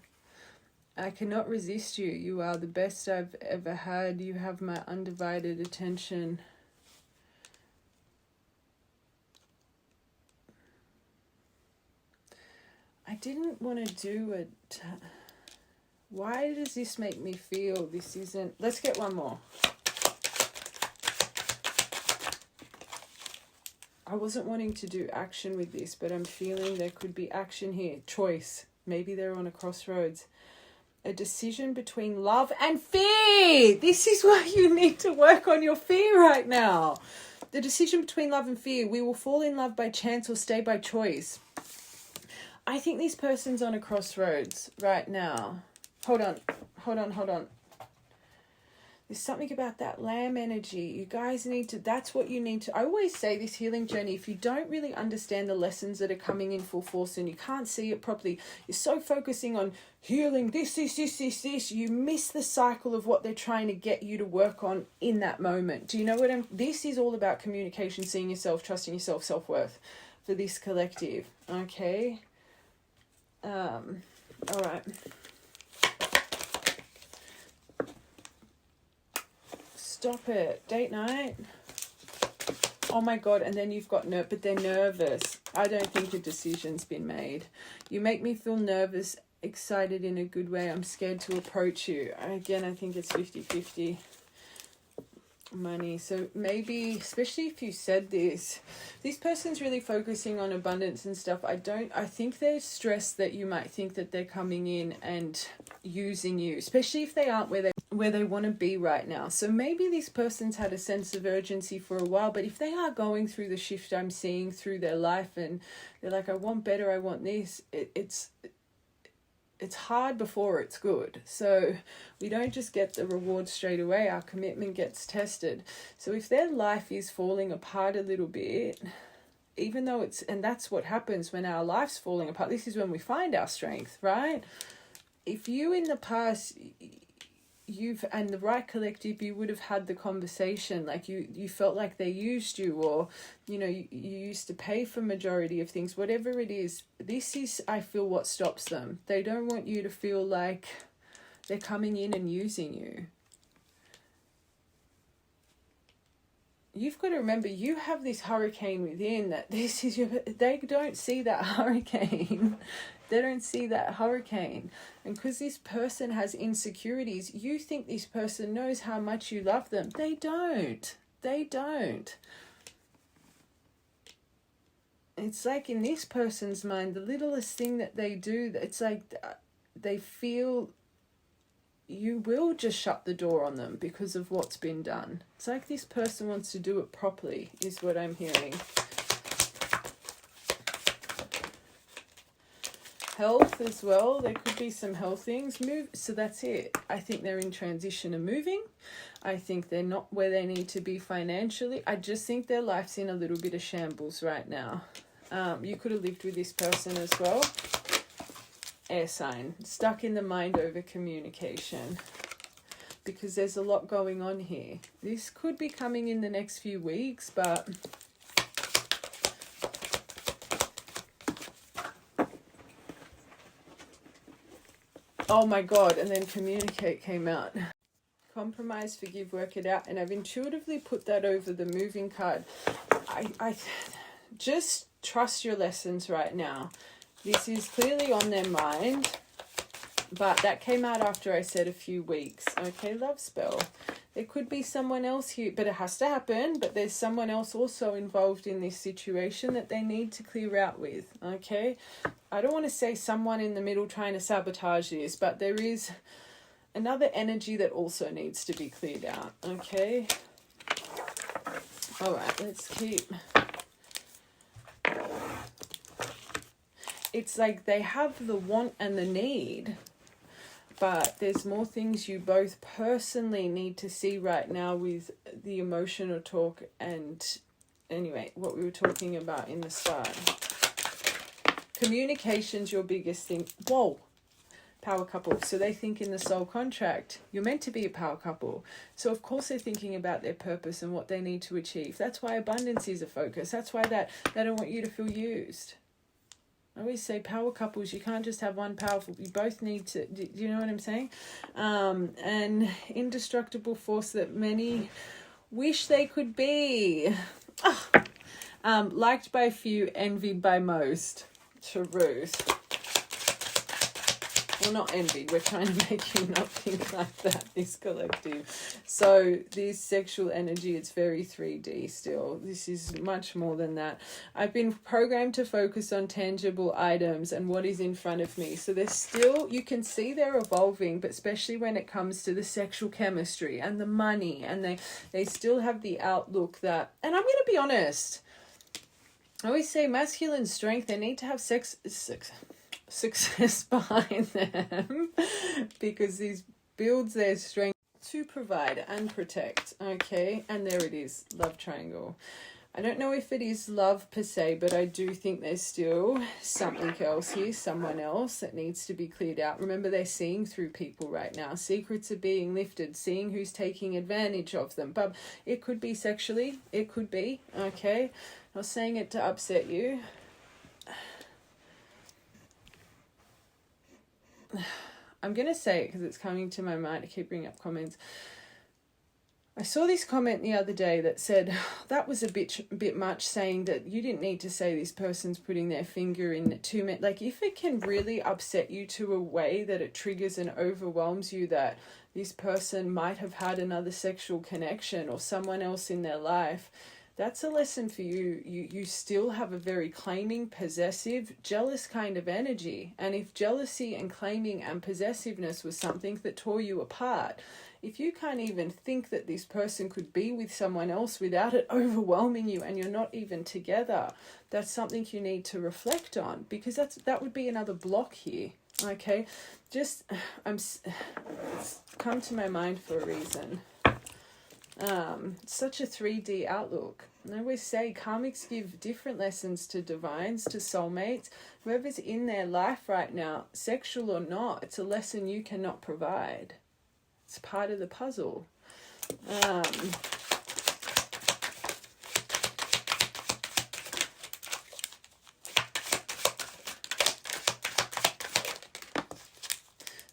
I cannot resist you. You are the best I've ever had. You have my undivided attention. I didn't want to do it. Why does this make me feel this isn't... Let's get one more. I wasn't wanting to do action with this, but I'm feeling there could be action here. Choice. Maybe they're on a crossroads. A decision between love and fear. This is why you need to work on your fear right now. The decision between love and fear. We will fall in love by chance or stay by choice. I think this person's on a crossroads right now. Hold on. There's something about that lamb energy. You guys need to, that's what you need to, I always say this healing journey, if you don't really understand the lessons that are coming in full force and you can't see it properly, you're so focusing on healing this, you miss the cycle of what they're trying to get you to work on in that moment. Do you know what this is all about communication, seeing yourself, trusting yourself, self-worth for this collective. Okay. All right. Stop it. Date night. Oh my God. And then you've got but they're nervous. I don't think a decision's been made. You make me feel nervous, excited in a good way. I'm scared to approach you. Again, I think it's 50-50 money. So maybe, especially if you said this person's really focusing on abundance and stuff. I think they're stressed that you might think that they're coming in and using you, especially if they aren't where they want to be right now. So maybe this person's had a sense of urgency for a while, but if they are going through the shift I'm seeing through their life and they're like, I want better, I want this, it's hard before it's good. So we don't just get the reward straight away. Our commitment gets tested. So if their life is falling apart a little bit, even though and that's what happens when our life's falling apart. This is when we find our strength, right? If you in the past, and the right collective, you would have had the conversation, like you felt like they used you, or you used to pay for majority of things, whatever it is. This is, I feel, what stops them. They don't want you to feel like they're coming in and using you. You've got to remember, you have this hurricane within, that this is they don't see that hurricane. They don't see that hurricane. And because this person has insecurities, you think this person knows how much you love them. They don't. They don't. It's like, in this person's mind, the littlest thing that they do, it's like they feel you will just shut the door on them because of what's been done. It's like this person wants to do it properly, is what I'm hearing. Health as well. There could be some health things. So that's it. I think they're in transition and moving. I think they're not where they need to be financially. I just think their life's in a little bit of shambles right now. You could have lived with this person as well. Air sign. Stuck in the mind over communication. Because there's a lot going on here. This could be coming in the next few weeks, but oh my God, and then communicate came out. Compromise, forgive, work it out. And I've intuitively put that over the moving card. I just trust your lessons right now. This is clearly on their mind, but that came out after I said a few weeks. Okay, love spell. There could be someone else here, but it has to happen. But there's someone else also involved in this situation that they need to clear out with. Okay, I don't want to say someone in the middle trying to sabotage this, but there is another energy that also needs to be cleared out. Okay. All right, let's keep. It's like they have the want and the need, but there's more things you both personally need to see right now with the emotional talk and, anyway, what we were talking about in the start. Communication's your biggest thing. Whoa. Power couple. So they think in the soul contract, you're meant to be a power couple. So of course they're thinking about their purpose and what they need to achieve. That's why abundance is a focus. That's why they don't want you to feel used. I always say power couples, you can't just have one powerful, you both need to, do you know what I'm saying? And indestructible force that many wish they could be. Liked by few, envied by most. Truth. Well, not envied. We're trying to make you not think like that, this collective. So this sexual energy, it's very 3D still. This is much more than that. I've been programmed to focus on tangible items and what is in front of me. So there's still, you can see they're evolving, but especially when it comes to the sexual chemistry and the money. And they still have the outlook that, and I'm going to be honest, I always say masculine strength, they need to have success behind them because this builds their strength to provide and protect. Okay, and there it is, love triangle. I don't know if it is love per se, but I do think there's still something else here, someone else that needs to be cleared out. Remember, they're seeing through people right now. Secrets are being lifted, seeing who's taking advantage of them. But it could be sexually, it could be, okay? Not saying it to upset you. I'm going to say it because it's coming to my mind. I keep bringing up comments. I saw this comment the other day that said, that was a bit much, saying that you didn't need to say this person's putting their finger in too much. Like, if it can really upset you to a way that it triggers and overwhelms you that this person might have had another sexual connection or someone else in their life, that's a lesson for you. You still have a very claiming, possessive, jealous kind of energy. And if jealousy and claiming and possessiveness was something that tore you apart, if you can't even think that this person could be with someone else without it overwhelming you and you're not even together, that's something you need to reflect on, because that would be another block here. Okay, it's come to my mind for a reason. Such a 3D outlook. And I always say karmics give different lessons to divines, to soulmates, whoever's in their life right now, sexual or not. It's a lesson you cannot provide. It's part of the puzzle.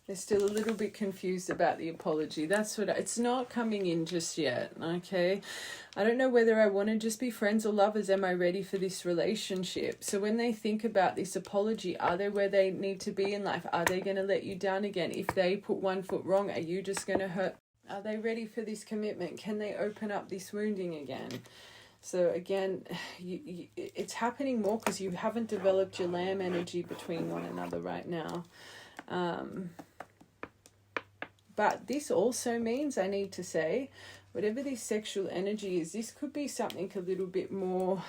They're still a little bit confused about the apology. That's what it's not coming in just yet, okay? I don't know whether I want to just be friends or lovers. Am I ready for this relationship? So when they think about this apology, are they where they need to be in life? Are they going to let you down again? If they put one foot wrong, are you just going to hurt? Are they ready for this commitment? Can they open up this wounding again? So again, it's happening more because you haven't developed your lamb energy between one another right now. But this also means, I need to say, whatever this sexual energy is, this could be something a little bit more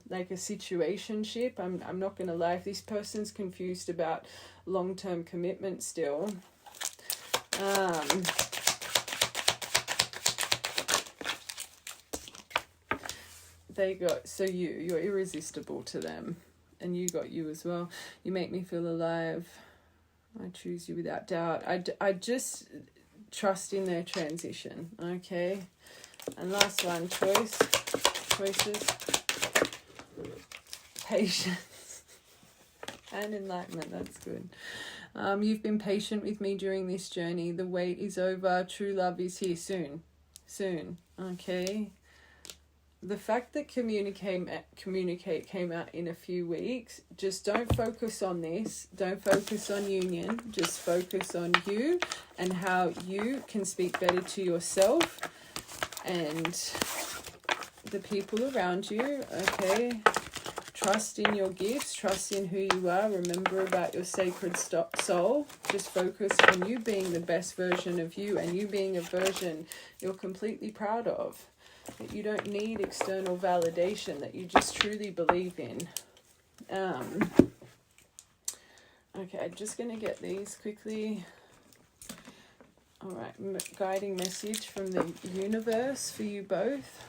like a situationship. I'm not going to lie, if this person's confused about long-term commitment still. They got, so you're irresistible to them. And you got you as well. You make me feel alive. I choose you without doubt. I just trust in their transition, okay? And last one, choices, patience, and enlightenment. That's good. You've been patient with me during this journey. The wait is over. True love is here soon, okay? The fact that communicate came out in a few weeks, just don't focus on this. Don't focus on union. Just focus on you and how you can speak better to yourself and the people around you, okay? Trust in your gifts. Trust in who you are. Remember about your sacred soul. Just focus on you being the best version of you and you being a version you're completely proud of. That you don't need external validation, that you just truly believe in. Okay, I'm just going to get these quickly. All right, guiding message from the universe for you both.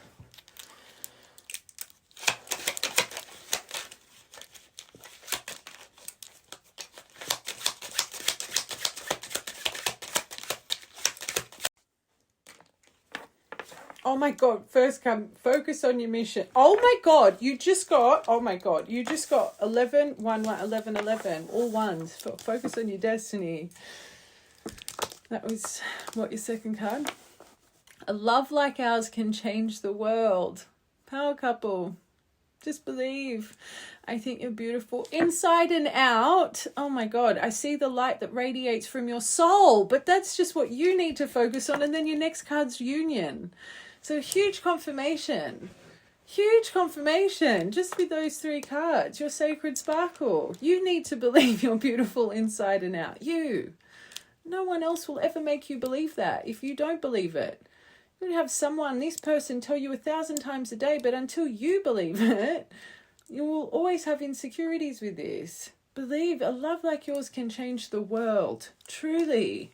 Oh my God, first come, focus on your mission. Oh my God, you just got 11, 1, 1, 11, 11, all ones. Focus on your destiny. That was, what, your second card? A love like ours can change the world. Power couple. Just believe. I think you're beautiful inside and out. Oh my God, I see the light that radiates from your soul, but that's just what you need to focus on. And then your next card's union. So huge confirmation just with those three cards. Your sacred sparkle. You need to believe you're beautiful inside and out. No one else will ever make you believe that if you don't believe it. You have someone, this person, tell you 1,000 times a day, but until you believe it, you will always have insecurities with this. Believe a love like yours can change the world. Truly.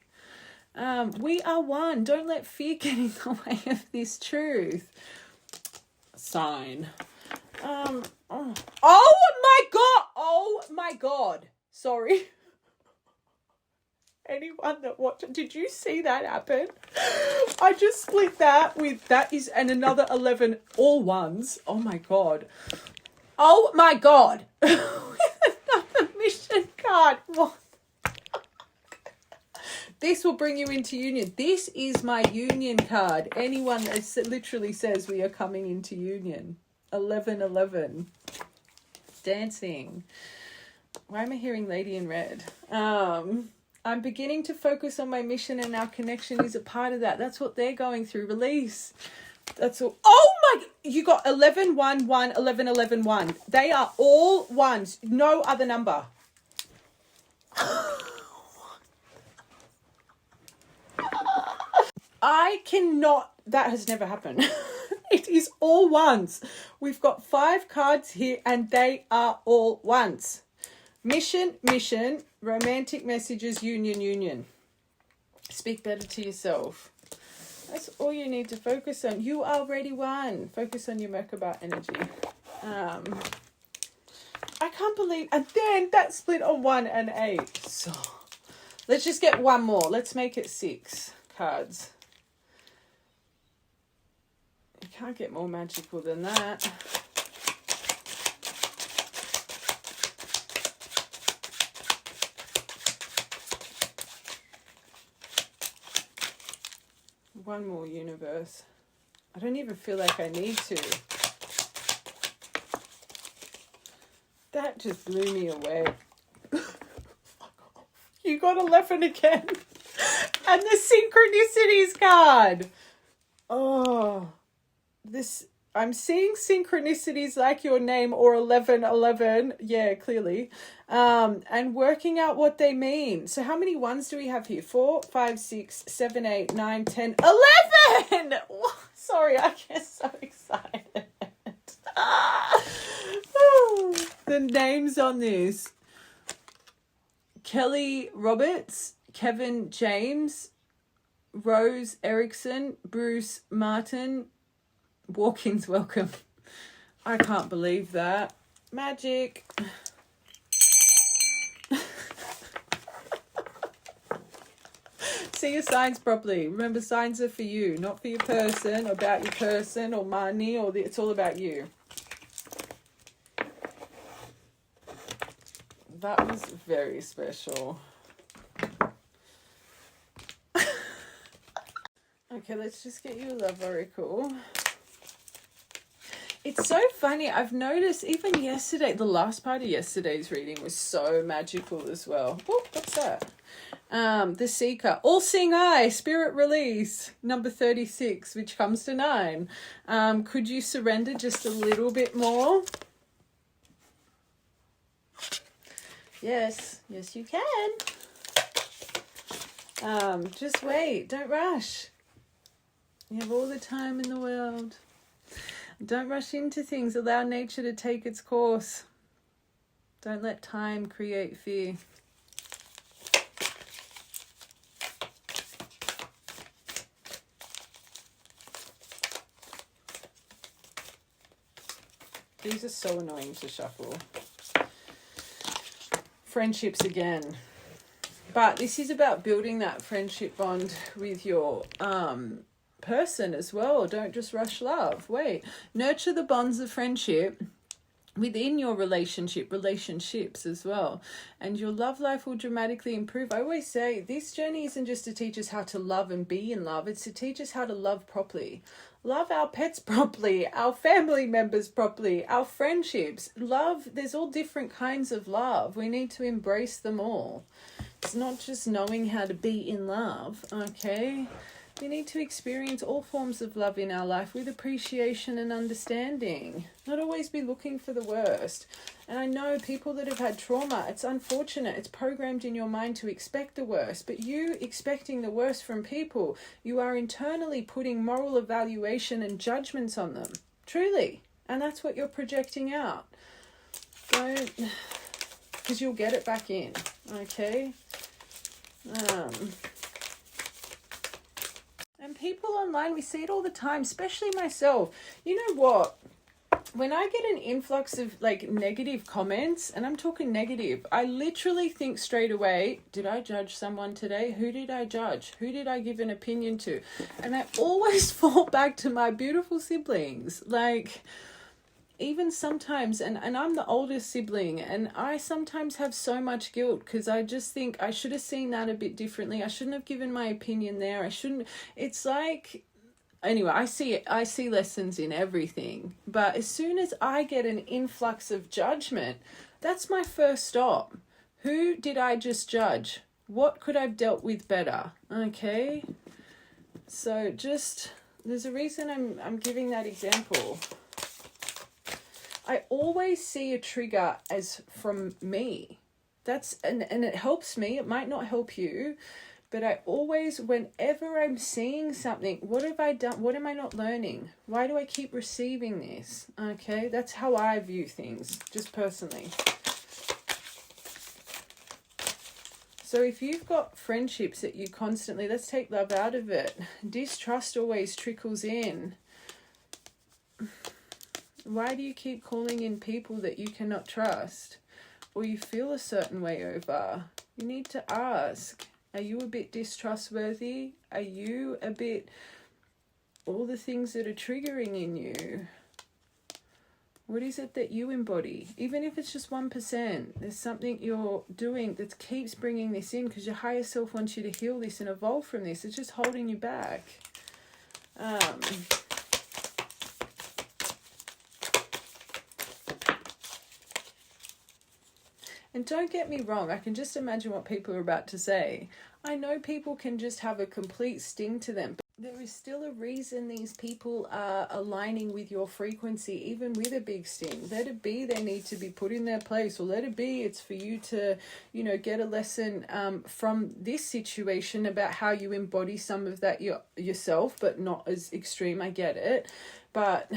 We are one. Don't let fear get in the way of this truth. Sign. Oh my God. Sorry. Anyone that watched, did you see that happen? I just split that with that is and another 11 all ones. Oh my God. Another mission card. What? This will bring you into union. This is my union card. Anyone that literally says we are coming into union. 11, 11. Dancing. Why am I hearing Lady in Red? I'm beginning to focus on my mission and our connection is a part of that. That's what they're going through. Release. That's all. Oh my, you got 11, 1, 1, 11, 11, 1. They are all ones. No other number. I cannot, that has never happened. It is all ones. We've got 5 cards here and they are all ones. Mission, romantic messages, union. Speak better to yourself. That's all you need to focus on. You are already one. Focus on your Merkaba energy. I can't believe, and then that split on 1 and 8. So let's just get one more. Let's make it 6. cards. You can't get more magical than that. One more, universe. I don't even feel like I need to. That just blew me away. You got 11 again. And the Synchronicities card. Oh, this, I'm seeing Synchronicities like your name or 1111. Yeah, clearly. And working out what they mean. So how many ones do we have here? 4, 5, 6, 7, 8, 9, 10, 11. Sorry, I get so excited. The names on this: Kelly Roberts, Kevin James, Rose Erickson, Bruce Martin. Walk-ins welcome. I can't believe that. Magic. See your signs properly. Remember, signs are for you, not for your person, about your person, or money, or it's all about you. That was very special. Okay, let's just get you a love oracle. It's so funny. I've noticed even yesterday, the last part of yesterday's reading was so magical as well. Oh, what's that? The Seeker. All-seeing eye, spirit release, number 36, which comes to 9. Could you surrender just a little bit more? Yes, yes you can. Just wait, don't rush. You have all the time in the world. Don't rush into things. Allow nature to take its course. Don't let time create fear. These are so annoying to shuffle. Friendships again. But this is about building that friendship bond with your person as well. Don't just rush love. Wait. Nurture the bonds of friendship within your relationships as well. And your love life will dramatically improve. I always say this journey isn't just to teach us how to love and be in love. It's to teach us how to love properly. Love our pets properly, our family members properly, our friendships. Love, there's all different kinds of love. We need to embrace them all. It's not just knowing how to be in love, okay? We need to experience all forms of love in our life with appreciation and understanding. Not always be looking for the worst. And I know people that have had trauma, it's unfortunate. It's programmed in your mind to expect the worst. But you expecting the worst from people, you are internally putting moral evaluation and judgments on them. Truly. And that's what you're projecting out. Don't, because you'll get it back in. Okay? And people online, we see it all the time, especially myself. You know what? When I get an influx of like negative comments, and I'm talking negative, I literally think straight away, did I judge someone today? Who did I judge? Who did I give an opinion to? And I always fall back to my beautiful siblings. Like, even sometimes, and I'm the oldest sibling, and I sometimes have so much guilt because I just think I should have seen that a bit differently. I shouldn't have given my opinion there. I shouldn't. It's like, anyway, I see lessons in everything. But as soon as I get an influx of judgment, that's my first stop. Who did I just judge? What could I have dealt with better? Okay. So just, there's a reason I'm giving that example. I always see a trigger as from me. That's and it helps me. It might not help you, but I always, whenever I'm seeing something, what have I done? What am I not learning? Why do I keep receiving this? Okay, that's how I view things, just personally. So if you've got friendships that you constantly, let's take love out of it. Distrust always trickles in. Why do you keep calling in people that you cannot trust or you feel a certain way over? You need to ask. Are you a bit distrustworthy? Are you a bit, all the things that are triggering in you? What is it that you embody? Even if it's just 1%, there's something you're doing that keeps bringing this in, because your higher self wants you to heal this and evolve from this. It's just holding you back. And don't get me wrong, I can just imagine what people are about to say. I know people can just have a complete sting to them, but there is still a reason these people are aligning with your frequency, even with a big sting. Let it be they need to be put in their place, or let it be it's for you to, you know, get a lesson from this situation about how you embody some of that yourself, but not as extreme. I get it. But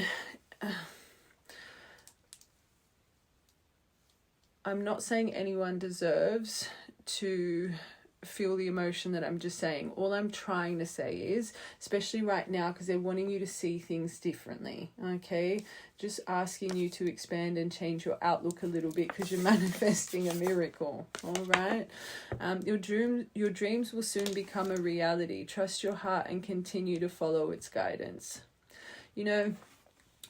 I'm not saying anyone deserves to feel the emotion that I'm just saying. All I'm trying to say is, especially right now, because they're wanting you to see things differently, okay? Just asking you to expand and change your outlook a little bit, because you're manifesting a miracle, all right? Your dreams will soon become a reality. Trust your heart and continue to follow its guidance. You know,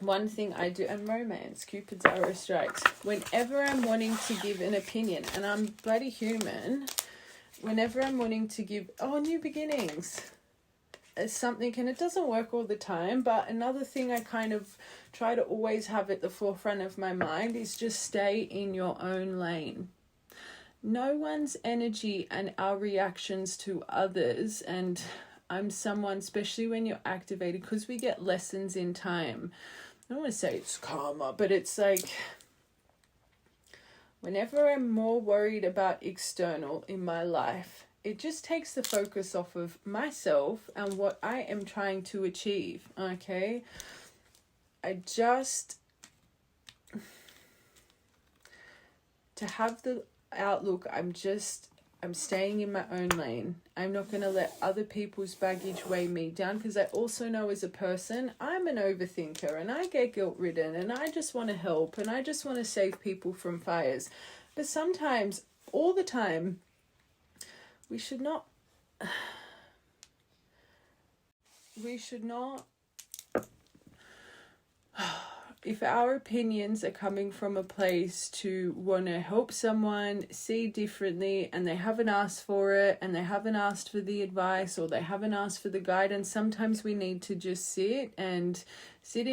one thing I do, and romance, Cupid's arrow strikes. Whenever I'm wanting to give an opinion, and I'm bloody human, whenever I'm wanting to give, new beginnings, something, and it doesn't work all the time, but another thing I kind of try to always have at the forefront of my mind is just stay in your own lane. No one's energy and our reactions to others, and I'm someone, especially when you're activated, because we get lessons in time. I don't want to say it's karma, but it's like, whenever I'm more worried about external in my life, it just takes the focus off of myself and what I am trying to achieve, okay? To have the outlook, I'm staying in my own lane. I'm not going to let other people's baggage weigh me down, because I also know as a person, I'm an overthinker and I get guilt-ridden and I just want to help and I just want to save people from fires. But sometimes, all the time, we should not if our opinions are coming from a place to want to help someone see differently, and they haven't asked for it, and they haven't asked for the advice, or they haven't asked for the guidance, sometimes we need to just sit in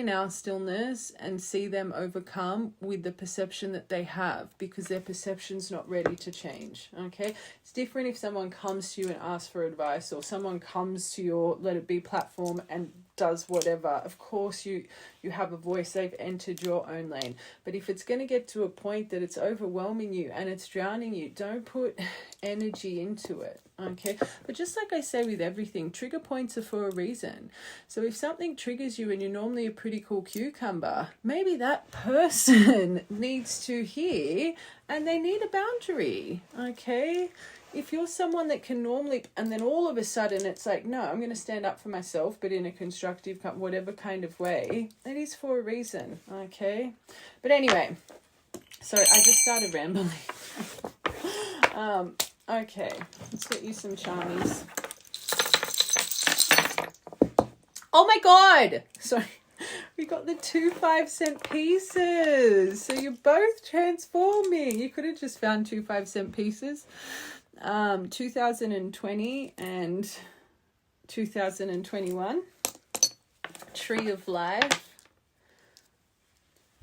our stillness and see them overcome with the perception that they have, because their perception's not ready to change, okay? It's different if someone comes to you and asks for advice, or someone comes to your Let It Be platform and does whatever. Of course you have a voice, they've entered your own lane. But if it's going to get to a point that it's overwhelming you and it's drowning you, don't put energy into it, okay? But just like I say with everything, trigger points are for a reason. So if something triggers you and you're normally a pretty cool cucumber, maybe that person needs to hear, and they need a boundary, okay? If you're someone that can normally, and then all of a sudden it's like, no, I'm going to stand up for myself, but in a constructive, whatever kind of way, it is for a reason, okay? But anyway, sorry, I just started rambling. Okay, let's get you some charmies. Oh my God! Sorry. We got the 2 5-cent pieces. So you're both transforming. You could have just found 2 5-cent pieces. 2020 and 2021. Tree of Life.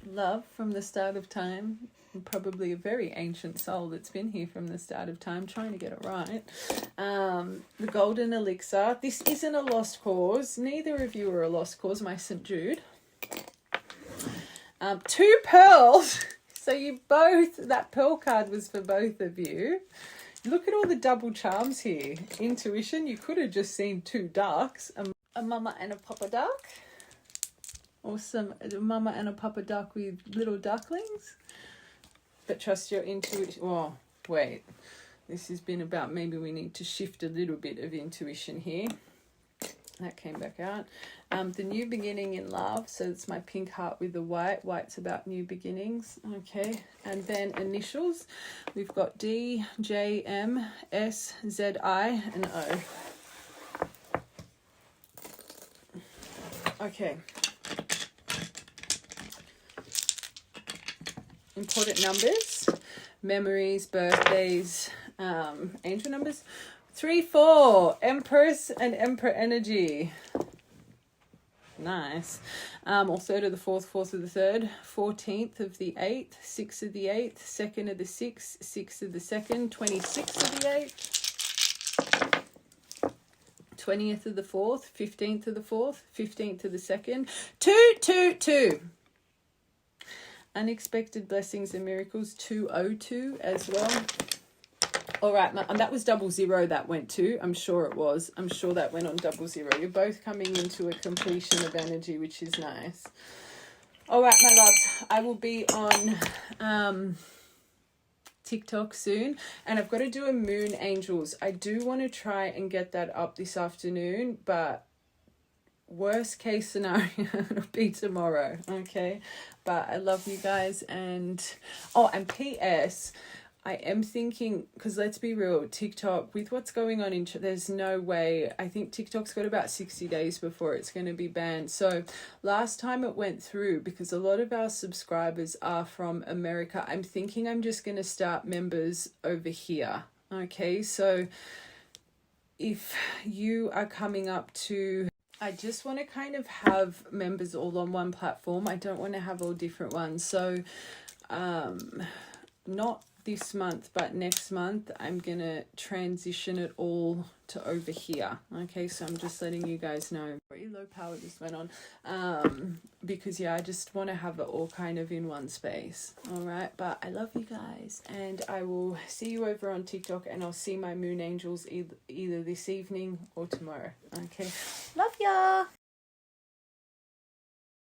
Love from the start of time. Probably a very ancient soul that's been here from the start of time, trying to get it right. The Golden Elixir. This isn't a lost cause. Neither of you are a lost cause, my St. Jude. 2 pearls. So you both, that pearl card was for both of you. Look at all the double charms here. Intuition, you could have just seen 2 ducks. A mama and a papa duck. Or a mama and a papa duck with little ducklings. But trust your intuition. Oh, wait. This has been about, maybe we need to shift a little bit of intuition here. That came back out. The new beginning in love. So it's my pink heart with the white. White's about new beginnings. Okay. And then initials. We've got D, J, M, S, Z, I, and O. Okay. Important numbers. Memories, birthdays, angel numbers. 3, 4, Empress and Emperor energy. Nice. Or 3rd of the 4th, 4th of the 3rd, 14th of the 8th, 6th of the 8th, 2nd of the 6th, 6th of the 2nd, 26th of the 8th, 20th of the 4th, 15th of the 4th, 15th of the 2nd, 2, 2, 2. Unexpected blessings and miracles, 202 as well. All right, and that was 00 that went to. I'm sure it was. I'm sure that went on 00. You're both coming into a completion of energy, which is nice. All right, my loves. I will be on TikTok soon. And I've got to do a moon angels. I do want to try and get that up this afternoon. But worst case scenario, it'll be tomorrow. Okay? But I love you guys. And, oh, and P.S., I am thinking, because let's be real, TikTok, with what's going on, there's no way. I think TikTok's got about 60 days before it's going to be banned. So last time it went through, because a lot of our subscribers are from America, I'm thinking I'm just going to start members over here. Okay, so if you are coming up to... I just want to kind of have members all on one platform. I don't want to have all different ones. So not this month, but next month I'm gonna transition it all to over here. Okay, so I'm just letting you guys know. Very low power this went on, because yeah, I just want to have it all kind of in one space. All right, but I love you guys, and I will see you over on TikTok, and I'll see my moon angels either this evening or tomorrow. Okay, love ya.